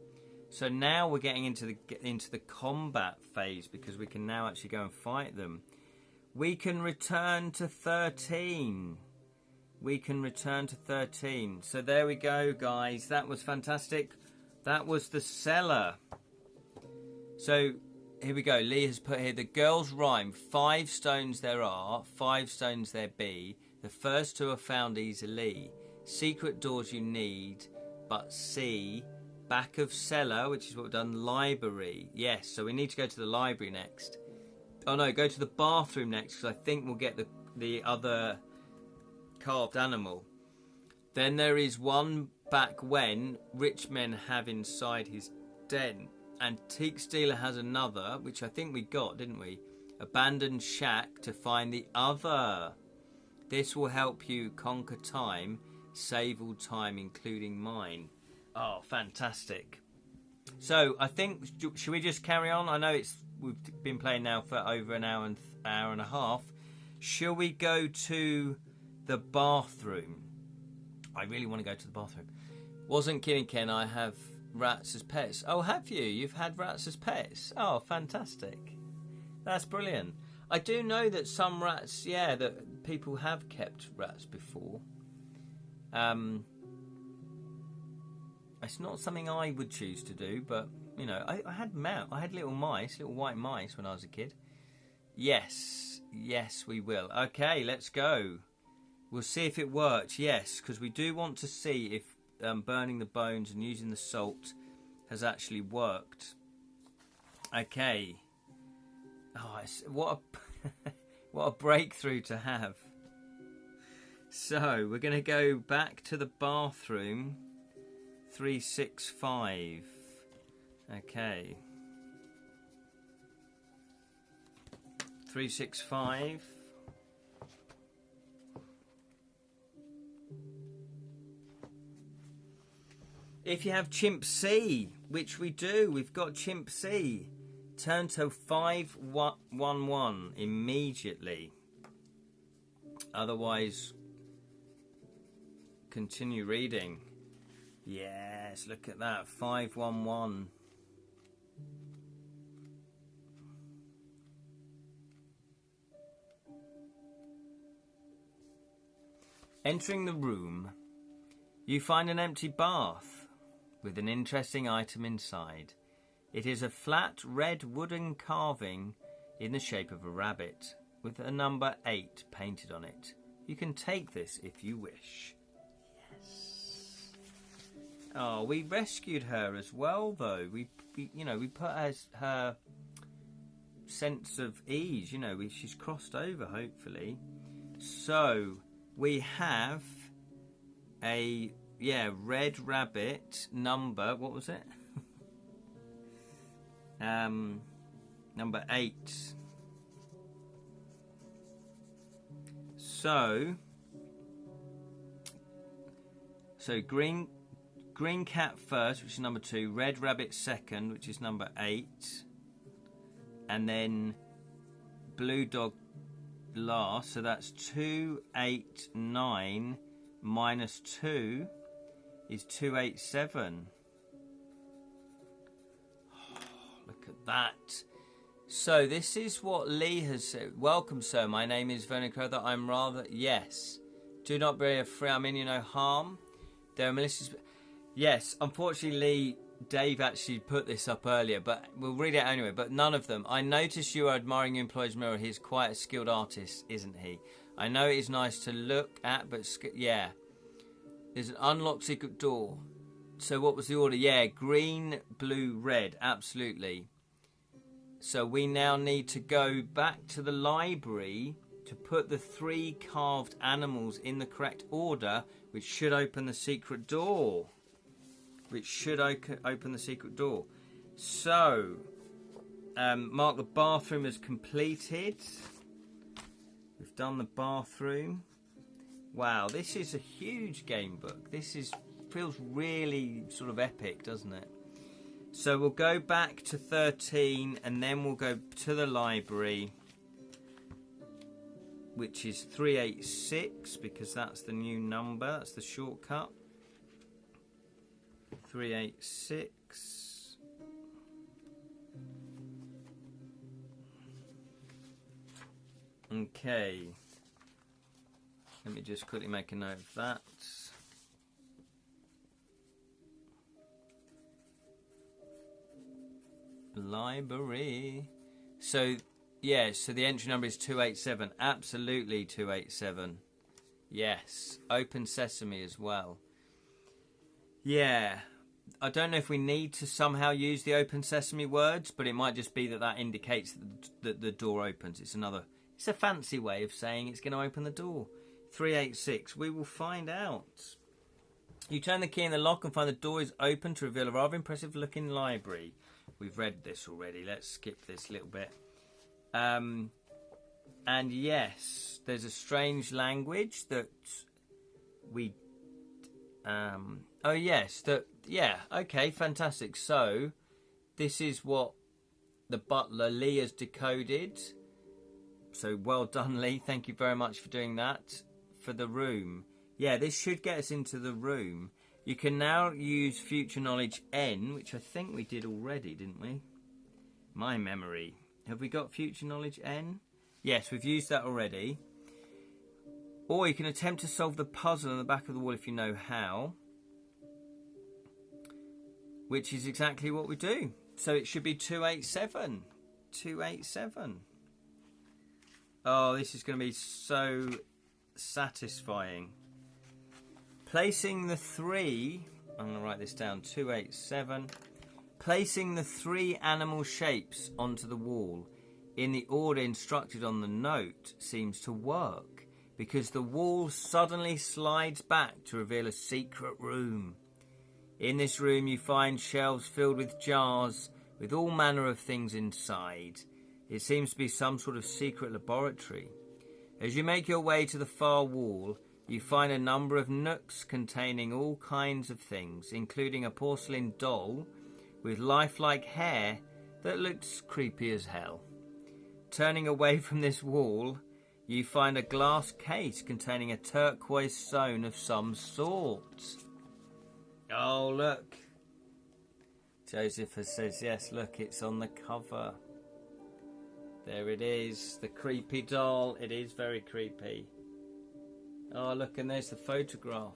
So now we're getting into the combat phase, because we can now actually go and fight them. We can return to 13. We can return to 13. So there we go, guys. That was fantastic. That was the cellar. So here we go. Lee has put here, the girls rhyme. 5 stones there are, 5 stones there be. The first 2 are found easily. Secret doors you need, but see. Back of cellar, which is what we've done. Library. Yes, so we need to go to the library next. Oh no, go to the bathroom next, because I think we'll get the other carved animal. Then there is one back when rich men have inside his den. Antique Stealer has another, which I think we got, didn't we? Abandoned shack to find the other. This will help you conquer time, save all time, including mine. Oh, fantastic. So, I think, should we just carry on? I know we've been playing now for over an hour and a half. Shall we go to the bathroom? I really want to go to the bathroom. Wasn't kidding, Ken. I have rats as pets. Oh, have you? You've had rats as pets? Oh, fantastic. That's brilliant. I do know that some rats, that people have kept rats before. It's not something I would choose to do, but, you know, I had little mice, little white mice when I was a kid. Yes, we will. Okay, let's go. We'll see if it works, yes, because we do want to see if burning the bones and using the salt has actually worked. Okay. Oh, what a breakthrough to have. So, we're going to go back to the bathroom. 365. Okay. 365. If you have Chimp C, which we do, we've got Chimp C. Turn to 511 immediately. Otherwise, continue reading. Yes, look at that. 511. Entering the room, you find an empty bath with an interesting item inside. It is a flat red wooden carving in the shape of a rabbit with a number 8 painted on it. You can take this if you wish. Yes. Oh, we rescued her as well, though. We put her sense of ease. She's crossed over, hopefully. So we have a red rabbit number. What was it? Number 8. So green cat first, which is number 2. Red rabbit second, which is number 8. And then blue dog last. So that's 289 minus 2 is 287. Look at that. So this is what Lee has said. Welcome, sir. My name is Vernon Crowther. I'm rather... Yes. Do not be afraid. I mean you no harm. There are malicious... Yes, unfortunately, Dave actually put this up earlier, but we'll read it anyway. But none of them. I notice you are admiring your employer's mirror. He's quite a skilled artist, isn't he? I know it is nice to look at, but yeah. There's an unlocked secret door. So what was the order? Yeah, green, blue, red. Absolutely. So we now need to go back to the library to put the 3 carved animals in the correct order, which should open the secret door. Open the secret door. So, mark the bathroom as completed. We've done the bathroom. Wow, this is a huge game book. Feels really sort of epic, doesn't it? So we'll go back to 13 and then we'll go to the library, which is 386 because that's the new number. That's the shortcut. 386. Okay. Let me just quickly make a note of that. Library. So, yeah, so the entry number is 287. Absolutely 287. Yes. Open Sesame as well. Yeah. I don't know if we need to somehow use the Open Sesame words, but it might just be that indicates that the door opens. It's a fancy way of saying it's going to open the door. 386. We will find out. You turn the key in the lock and find the door is open to reveal a rather impressive looking library. We've read this already. Let's skip this little bit. And yes, there's a strange language that we... oh yes, okay, fantastic. So, this is what the butler Lee has decoded. So well done, Lee. Thank you very much for doing that. For the room. Yeah, this should get us into the room. You can now use Future Knowledge N, which I think we did already, didn't we? My memory. Have we got Future Knowledge N? Yes, we've used that already. Or you can attempt to solve the puzzle on the back of the wall if you know how. Which is exactly what we do. So it should be 287. 287. Oh, this is going to be so satisfying. Placing the 3... I'm going to write this down. 287. Placing the 3 animal shapes onto the wall in the order instructed on the note seems to work, because the wall suddenly slides back to reveal a secret room. In this room you find shelves filled with jars with all manner of things inside. It seems to be some sort of secret laboratory. As you make your way to the far wall, you find a number of nooks containing all kinds of things, including a porcelain doll with lifelike hair that looks creepy as hell. Turning away from this wall, you find a glass case containing a turquoise stone of some sort. Oh, look. Joseph says, yes, look, it's on the cover. There it is, the creepy doll. It is very creepy. Oh, look, and there's the photograph.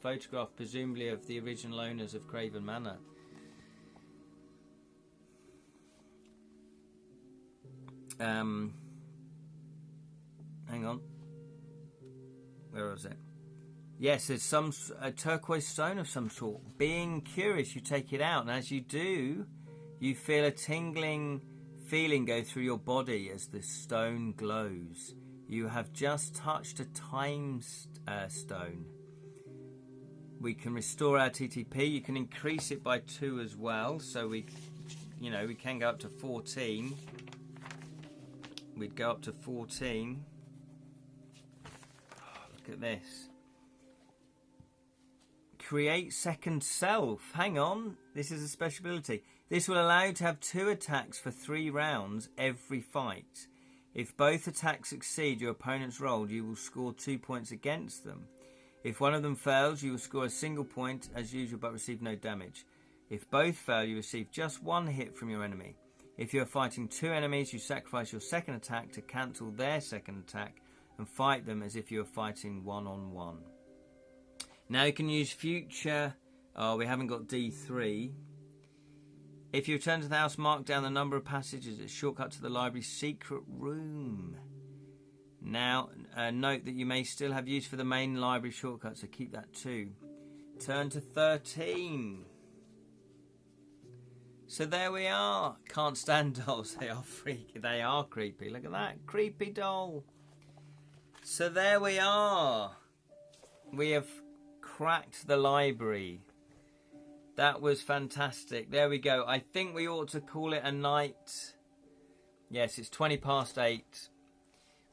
Photograph, presumably, of the original owners of Craven Manor. Hang on. Where was it? Yes, there's a turquoise stone of some sort. Being curious, you take it out, and as you do, you feel a tingling feeling go through your body as the stone glows. You have just touched a time stone. We can restore our TTP. You can increase it by 2 as well, so we can go up to 14. We'd go up to 14. Oh, look at this. Create second self. Hang on. This is a special ability. This will allow you to have 2 attacks for 3 rounds every fight. If both attacks succeed your opponent's roll, you will score 2 points against them. If one of them fails, you will score a single point as usual but receive no damage. If both fail, you receive just 1 hit from your enemy. If you are fighting 2 enemies, you sacrifice your second attack to cancel their second attack and fight them as if you were fighting one-on-one. Now you can use future... Oh, we haven't got D3. If you return to the house, mark down the number of passages. It's a shortcut to the library's secret room. Now, note that you may still have use for the main library shortcut, so keep that too. Turn to 13. So there we are. Can't stand dolls. They are freaky. They are creepy. Look at that. Creepy doll. So there we are. We have cracked the library. That was fantastic. There we go. I think we ought to call it a night. Yes, it's 8:20.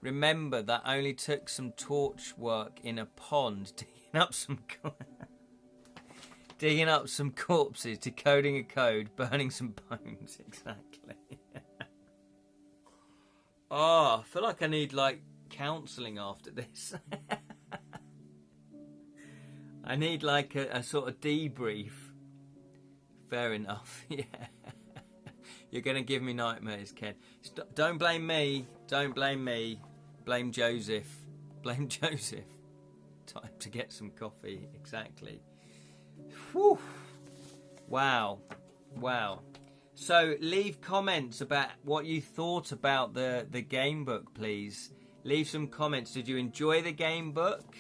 Remember, that only took some torch work in a pond, digging up some corpses, decoding a code, burning some bones. Exactly. Oh, I feel like I need counselling after this. I need a sort of debrief. Fair enough. Yeah. You're going to give me nightmares, Ken. Don't blame me. Don't blame me. Blame Joseph. Blame Joseph. Time to get some coffee. Exactly. Whew. Wow. Wow. So leave comments about what you thought about the game book, please. Leave some comments. Did you enjoy the game book?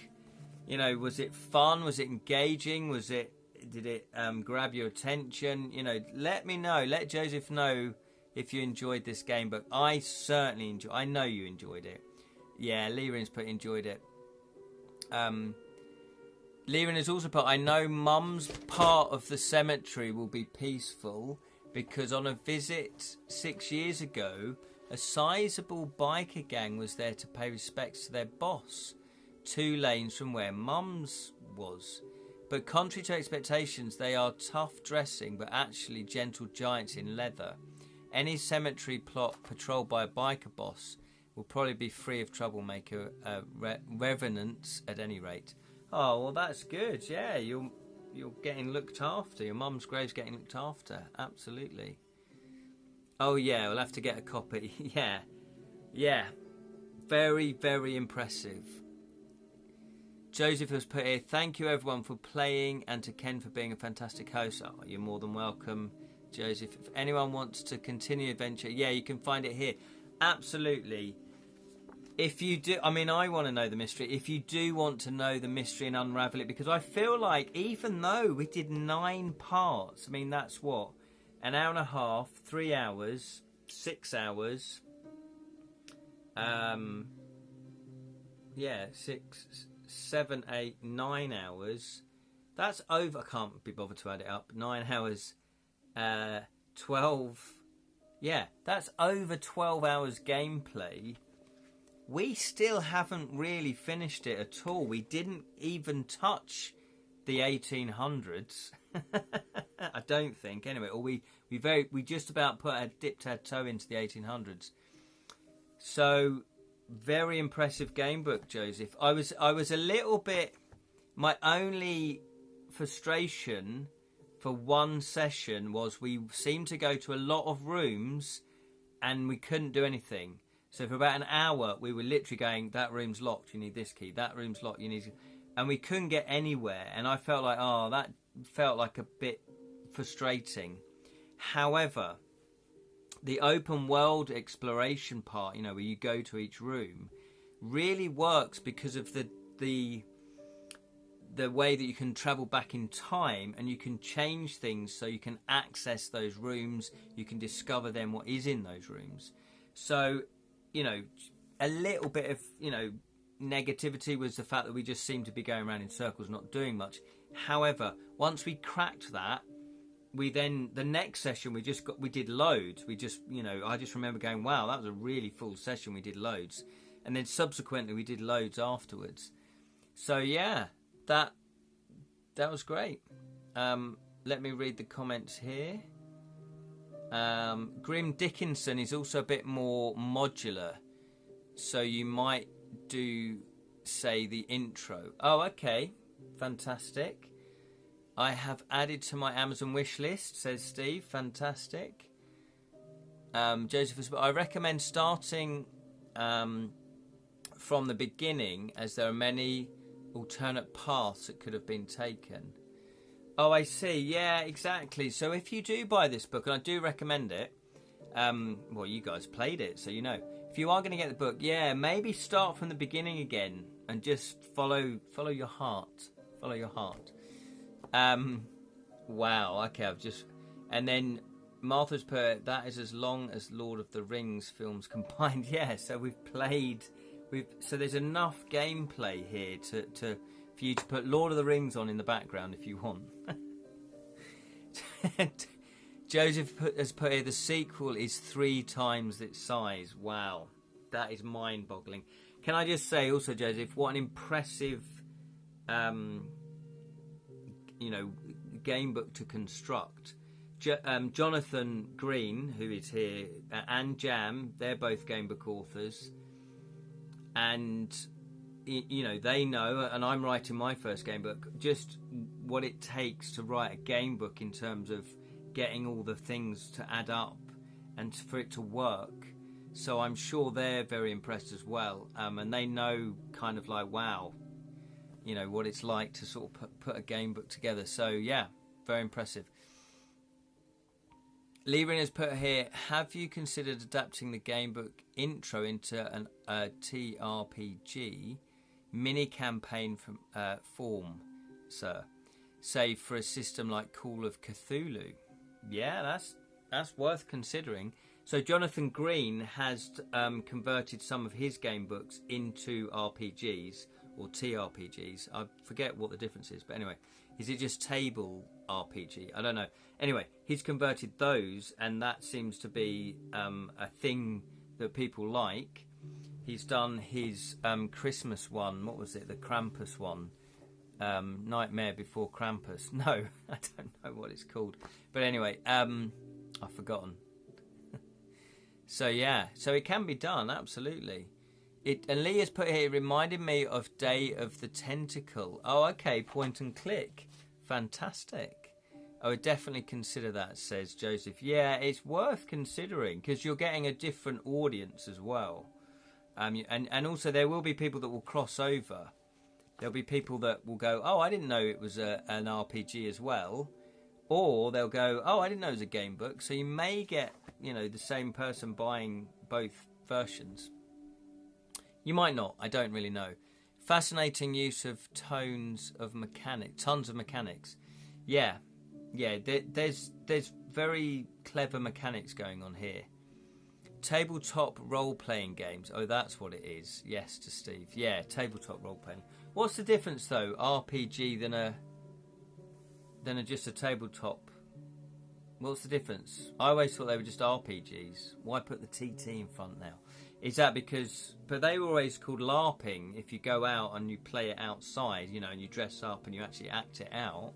You know, was it fun? Was it engaging? Did it grab your attention? You know, let me know. Let Joseph know if you enjoyed this game book. I certainly enjoyed. I know you enjoyed it. Yeah, Liren's put enjoyed it. Liren has also put, I know Mum's part of the cemetery will be peaceful because on a visit 6 years ago, a sizable biker gang was there to pay respects to their boss, 2 lanes from where Mum's was. But contrary to expectations, they are tough dressing, but actually gentle giants in leather. Any cemetery plot patrolled by a biker boss will probably be free of troublemaker revenants at any rate. Oh, well, that's good. Yeah, you're getting looked after. Your mum's grave's getting looked after. Absolutely. Oh, yeah, we'll have to get a copy. Yeah. Yeah. Very, very impressive. Joseph has put here, thank you everyone for playing and to Ken for being a fantastic host. Oh, you're more than welcome, Joseph. If anyone wants to continue adventure, yeah, you can find it here. Absolutely. If you do, I mean, I want to know the mystery. If you do want to know the mystery and unravel it, because I feel like even though we did 9 parts, I mean, that's what? An hour and a half, 3 hours, 6 hours. Yeah, 6... 7, 8, 9 hours. That's over. I can't be bothered to add it up. 9 hours, 12. Yeah, that's over 12 hours gameplay. We still haven't really finished it at all. We didn't even touch the 1800s. I don't think. Anyway, or we just about dipped our toe into the 1800s. So. Very impressive game book, Joseph. I was a little bit... My only frustration for one session was we seemed to go to a lot of rooms and we couldn't do anything. So for about an hour, we were literally going, that room's locked, you need this key. That room's locked, you need... And we couldn't get anywhere. And I felt like, that felt like a bit frustrating. However... The open world exploration part, you know, where you go to each room, really works because of the way that you can travel back in time and you can change things so you can access those rooms, you can discover then what is in those rooms. So, you know, a little bit of, you know, negativity was the fact that we just seemed to be going around in circles, not doing much. However, once we cracked that, we then, the next session, we did loads. We just, you know, I just remember going, wow, that was a really full session. We did loads. And then subsequently we did loads afterwards. So yeah, that was great. Let me read the comments here. Grim Dickinson is also a bit more modular. So you might do, say, the intro. Oh, okay. Fantastic. I have added to my Amazon wish list, says Steve. Fantastic. Joseph, I recommend starting from the beginning, as there are many alternate paths that could have been taken. Oh, I see. Yeah, exactly. So if you do buy this book, and I do recommend it, well, you guys played it, so you know. If you are going to get the book, yeah, maybe start from the beginning again and just follow your heart. Follow your heart. Wow. Okay, and then Martha's put, that is as long as Lord of the Rings films combined. Yeah, so so there's enough gameplay here for you to put Lord of the Rings on in the background if you want. Joseph has put here, the sequel is 3 times its size. Wow, that is mind-boggling. Can I just say also, Joseph, what an impressive, game book to construct. Jonathan Green, who is here, and Jam, they're both game book authors. And, they know, and I'm writing my first game book, just what it takes to write a game book in terms of getting all the things to add up and for it to work. So I'm sure they're very impressed as well. And they know kind of like, wow, what it's like to sort of put a game book together. So, yeah, very impressive. Leerin has put here, have you considered adapting the game book intro into a TRPG mini campaign form, sir? Say for a system like Call of Cthulhu. Yeah, that's worth considering. So Jonathan Green has converted some of his game books into RPGs or TRPGs. I forget what the difference is, but anyway, is it just table RPG? I don't know. Anyway, he's converted those, and that seems to be a thing that people like. He's done his Christmas one. What was it? The Krampus one. Nightmare Before Krampus. No, I don't know what it's called. But anyway, I've forgotten. So yeah, so it can be done, absolutely. And Lee has put here, it reminded me of Day of the Tentacle. Oh, okay, point and click. Fantastic. I would definitely consider that, says Joseph. Yeah, it's worth considering because you're getting a different audience as well. And also there will be people that will cross over. There'll be people that will go, oh, I didn't know it was an RPG as well. Or they'll go, oh, I didn't know it was a game book. So you may get, the same person buying both versions. You might not. I don't really know. Fascinating use of tons of mechanics. Yeah. There's very clever mechanics going on here. Tabletop role-playing games. Oh, that's what it is. Yes, to Steve. Yeah, tabletop role-playing. What's the difference though, RPG than just a tabletop? What's the difference? I always thought they were just RPGs. Why put the TT in front now? Is that because... But they were always called LARPing if you go out and you play it outside, and you dress up and you actually act it out.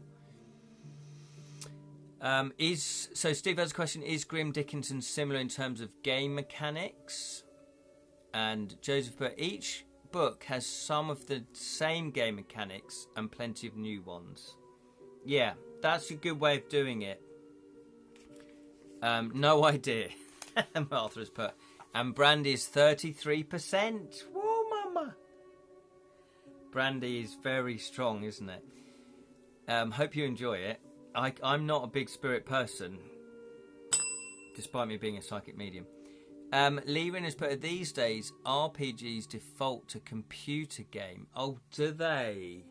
So Steve has a question, is Grim Dickinson similar in terms of game mechanics? And Joseph put, each book has some of the same game mechanics and plenty of new ones. Yeah, that's a good way of doing it. No idea. Martha has put, and Brandy is 33%. Whoa, mama. Brandy is very strong, isn't it? Hope you enjoy it. I'm not a big spirit person, despite me being a psychic medium. Leerin has put, these days, RPGs default to computer game. Oh, do they?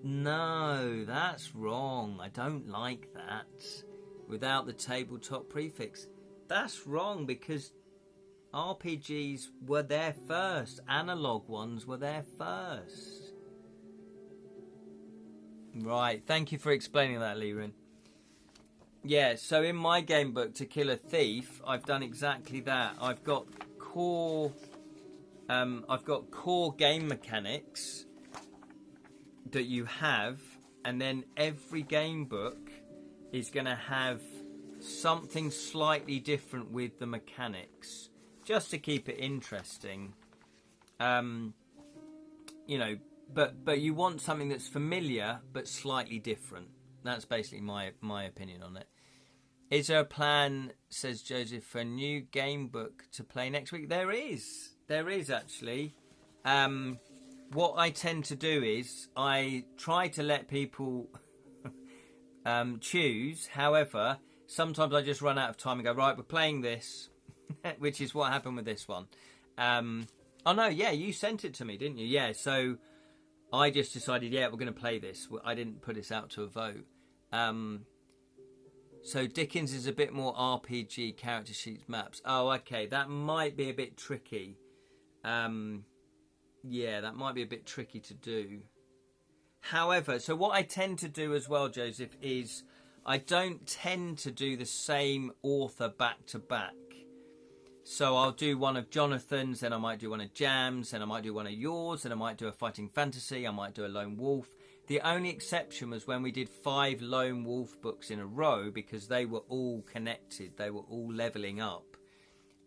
No, that's wrong. I don't like that. Without the tabletop prefix. That's wrong because RPGs were there first. Analog ones were there first. Right, thank you for explaining that, Leerin. Yeah, so in my game book, To Kill a Thief, I've done exactly that. I've got core game mechanics that you have, and then every game book is going to have something slightly different with the mechanics, just to keep it interesting. But you want something that's familiar but slightly different. That's basically my opinion on it. Is there a plan, says Joseph, for a new game book to play next week? There is actually. what I tend to do is I try to let people choose. However, sometimes I just run out of time and go, right, we're playing this, which is what happened with this one. Oh, no, yeah, you sent it to me, didn't you? Yeah, so I just decided, yeah, we're going to play this. I didn't put this out to a vote. So Dickens is a bit more RPG, character sheets, maps. Oh, okay, that might be a bit tricky. Yeah, that might be a bit tricky to do. However, so what I tend to do as well, Joseph, is I don't tend to do the same author back to back. So I'll do one of Jonathan's, then I might do one of Jam's, then I might do one of yours, then I might do a fighting fantasy, I might do a lone wolf. The only exception was when we did 5 lone wolf books in a row, because they were all connected, they were all levelling up.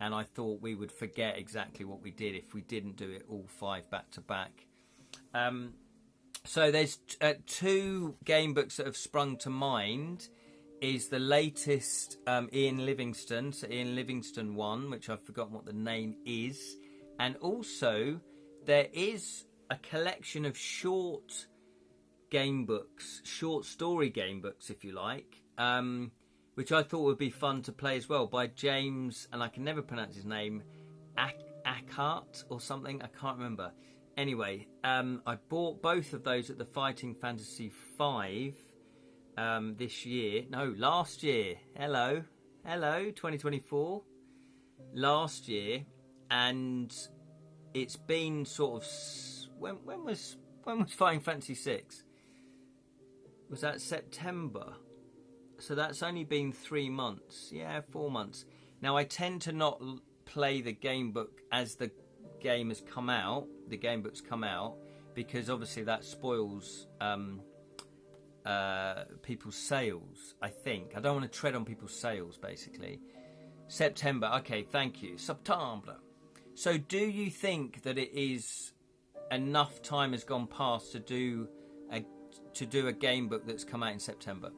And I thought we would forget exactly what we did if we didn't do it all 5 back to back. So there's 2 game books that have sprung to mind. Is the latest Ian Livingstone, so Ian Livingstone 1, which I've forgotten what the name is. And also there is a collection of short game books, short story game books, if you like, which I thought would be fun to play as well, by James, and I can never pronounce his name, Akart or something, I can't remember. Anyway, I bought both of those at the Fighting Fantasy 5 this year. No, last year. Hello, 2024. Last year, and it's been sort of... When was Fighting Fantasy 6? Was that September? So that's only been 3 months. Yeah, 4 months. Now, I tend to not play the game book as the game has come out. The game book's come out, because obviously that spoils people's sales, I think. I don't want to tread on people's sales, basically. September. Okay, thank you. September. So do you think that it is enough time has gone past to do a game book that's come out in September?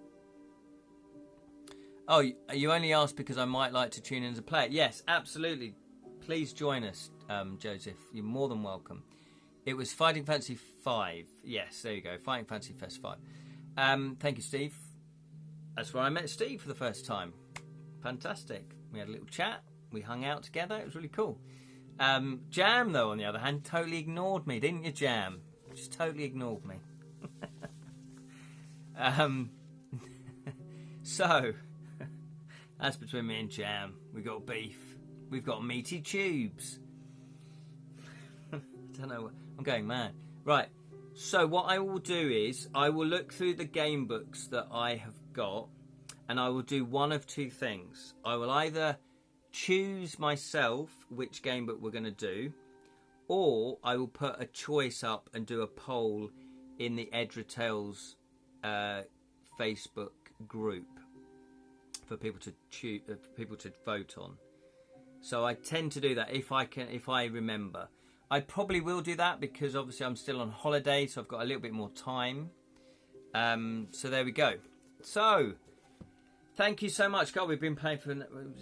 Oh, you only asked because I might like to tune in as a player. Yes, absolutely. Please join us, Joseph. You're more than welcome. It was Fighting Fantasy 5. Yes, there you go. Fighting Fantasy Fest 5. Thank you, Steve. That's where I met Steve for the first time. Fantastic. We had a little chat. We hung out together. It was really cool. Jam, though, on the other hand, totally ignored me, didn't you, Jam? Just totally ignored me. So, that's between me and Jam. We've got beef. We've got meaty tubes. I don't know. I'm going mad. Right. So what I will do is I will look through the game books that I have got, and I will do one of 2 things. I will either choose myself which game book we're going to do, or I will put a choice up and do a poll in the Edra Tales Facebook group for people to choose, for people to vote on. So I tend to do that if I remember. I probably will do that because obviously I'm still on holiday, so I've got a little bit more time. So there we go. So thank you so much. God, we've been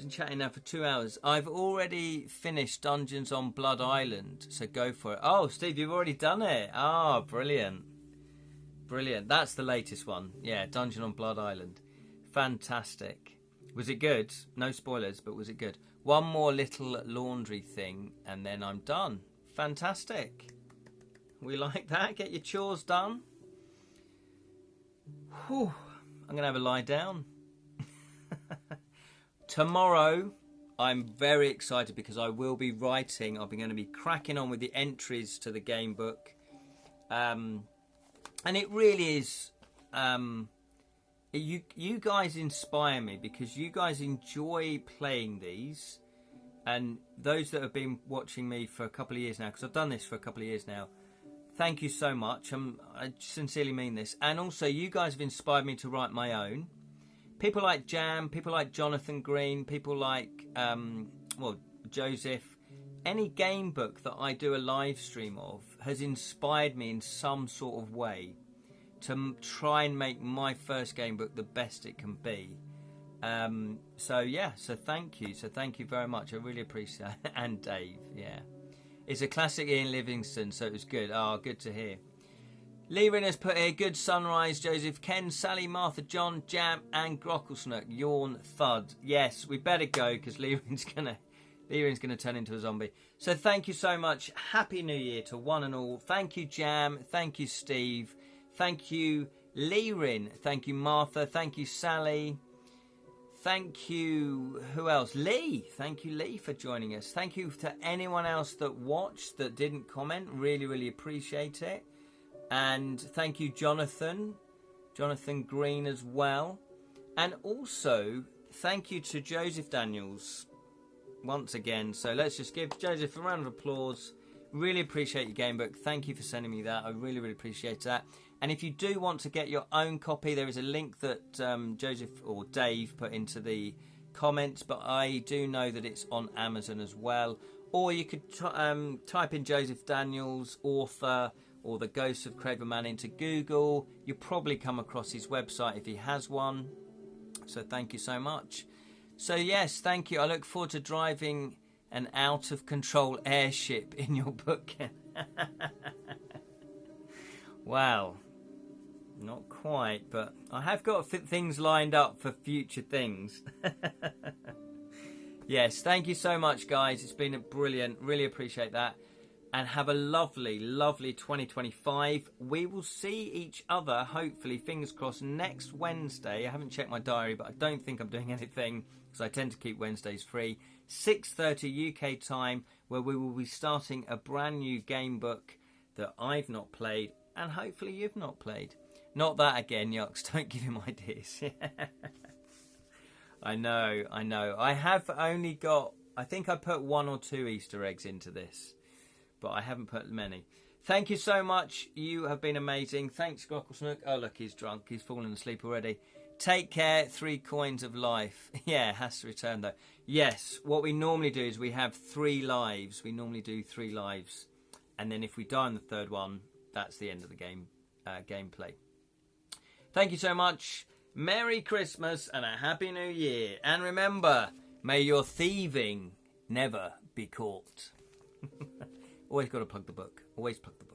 chatting now for 2 hours. I've already finished Dungeons on Blood Island, so go for it. Oh, Steve, you've already done it. Oh, brilliant. Brilliant. That's the latest one. Yeah, Dungeon on Blood Island. Fantastic. Was it good? No spoilers, but was it good? One more little laundry thing, and then I'm done. Fantastic. We like that. Get your chores done. Whew. I'm going to have a lie down. Tomorrow, I'm very excited because I will be writing. I'm going to be cracking on with the entries to the game book. And it really is... You guys inspire me because you guys enjoy playing these. And those that have been watching me for a couple of years now, because I've done this for a couple of years now, thank you so much. I sincerely mean this. And also, you guys have inspired me to write my own. People like Jam, people like Jonathan Green, people like, Joseph. Any game book that I do a live stream of has inspired me in some sort of way to try and make my first game book the best it can be. So thank you very much. I really appreciate it. And Dave, yeah. It's a classic Ian Livingstone, so it was good. Oh, good to hear. Lerin has put here, good sunrise, Joseph, Ken, Sally, Martha, John, Jam, and Grocklesnook. Yawn, thud. Yes, we better go because Lerin's gonna turn into a zombie. So thank you so much. Happy New Year to one and all. Thank you, Jam. Thank you, Steve. Thank you, Lerin. Thank you, Martha. Thank you, Sally. Thank you, who else? Lee. Thank you, Lee, for joining us. Thank you to anyone else that watched, that didn't comment. Really, really appreciate it. And thank you, Jonathan Green as well. And also, thank you to Joseph Daniels once again. So let's just give Joseph a round of applause. Really appreciate your game book. Thank you for sending me that. I really, really appreciate that. And if you do want to get your own copy, there is a link that Joseph or Dave put into the comments. But I do know that it's on Amazon as well. Or you could type in Joseph Daniels, author, or the Ghosts of Craven Manor into Google. You'll probably come across his website if he has one. So thank you so much. So yes, thank you. I look forward to driving an out-of-control airship in your book. Wow. Not quite, but I have got things lined up for future things. Yes, thank you so much, guys. It's been brilliant. Really appreciate that. And have a lovely, lovely 2025. We will see each other, hopefully, fingers crossed, next Wednesday. I haven't checked my diary, but I don't think I'm doing anything because I tend to keep Wednesdays free. 6:30 UK time, where we will be starting a brand new game book that I've not played and hopefully you've not played. Not that again, Yucks. Don't give him ideas. I know. I have only got, I think I put 1 or 2 Easter eggs into this, but I haven't put many. Thank you so much. You have been amazing. Thanks, Grocklesnook. Oh, look, he's drunk. He's fallen asleep already. Take care. 3 coins of life. Yeah, has to return, though. Yes, what we normally do is we have 3 lives. We normally do 3 lives. And then if we die on the 3rd one, that's the end of the game gameplay. Thank you so much. Merry Christmas and a Happy New Year. And remember, may your thieving never be caught. Always got to plug the book. Always plug the book.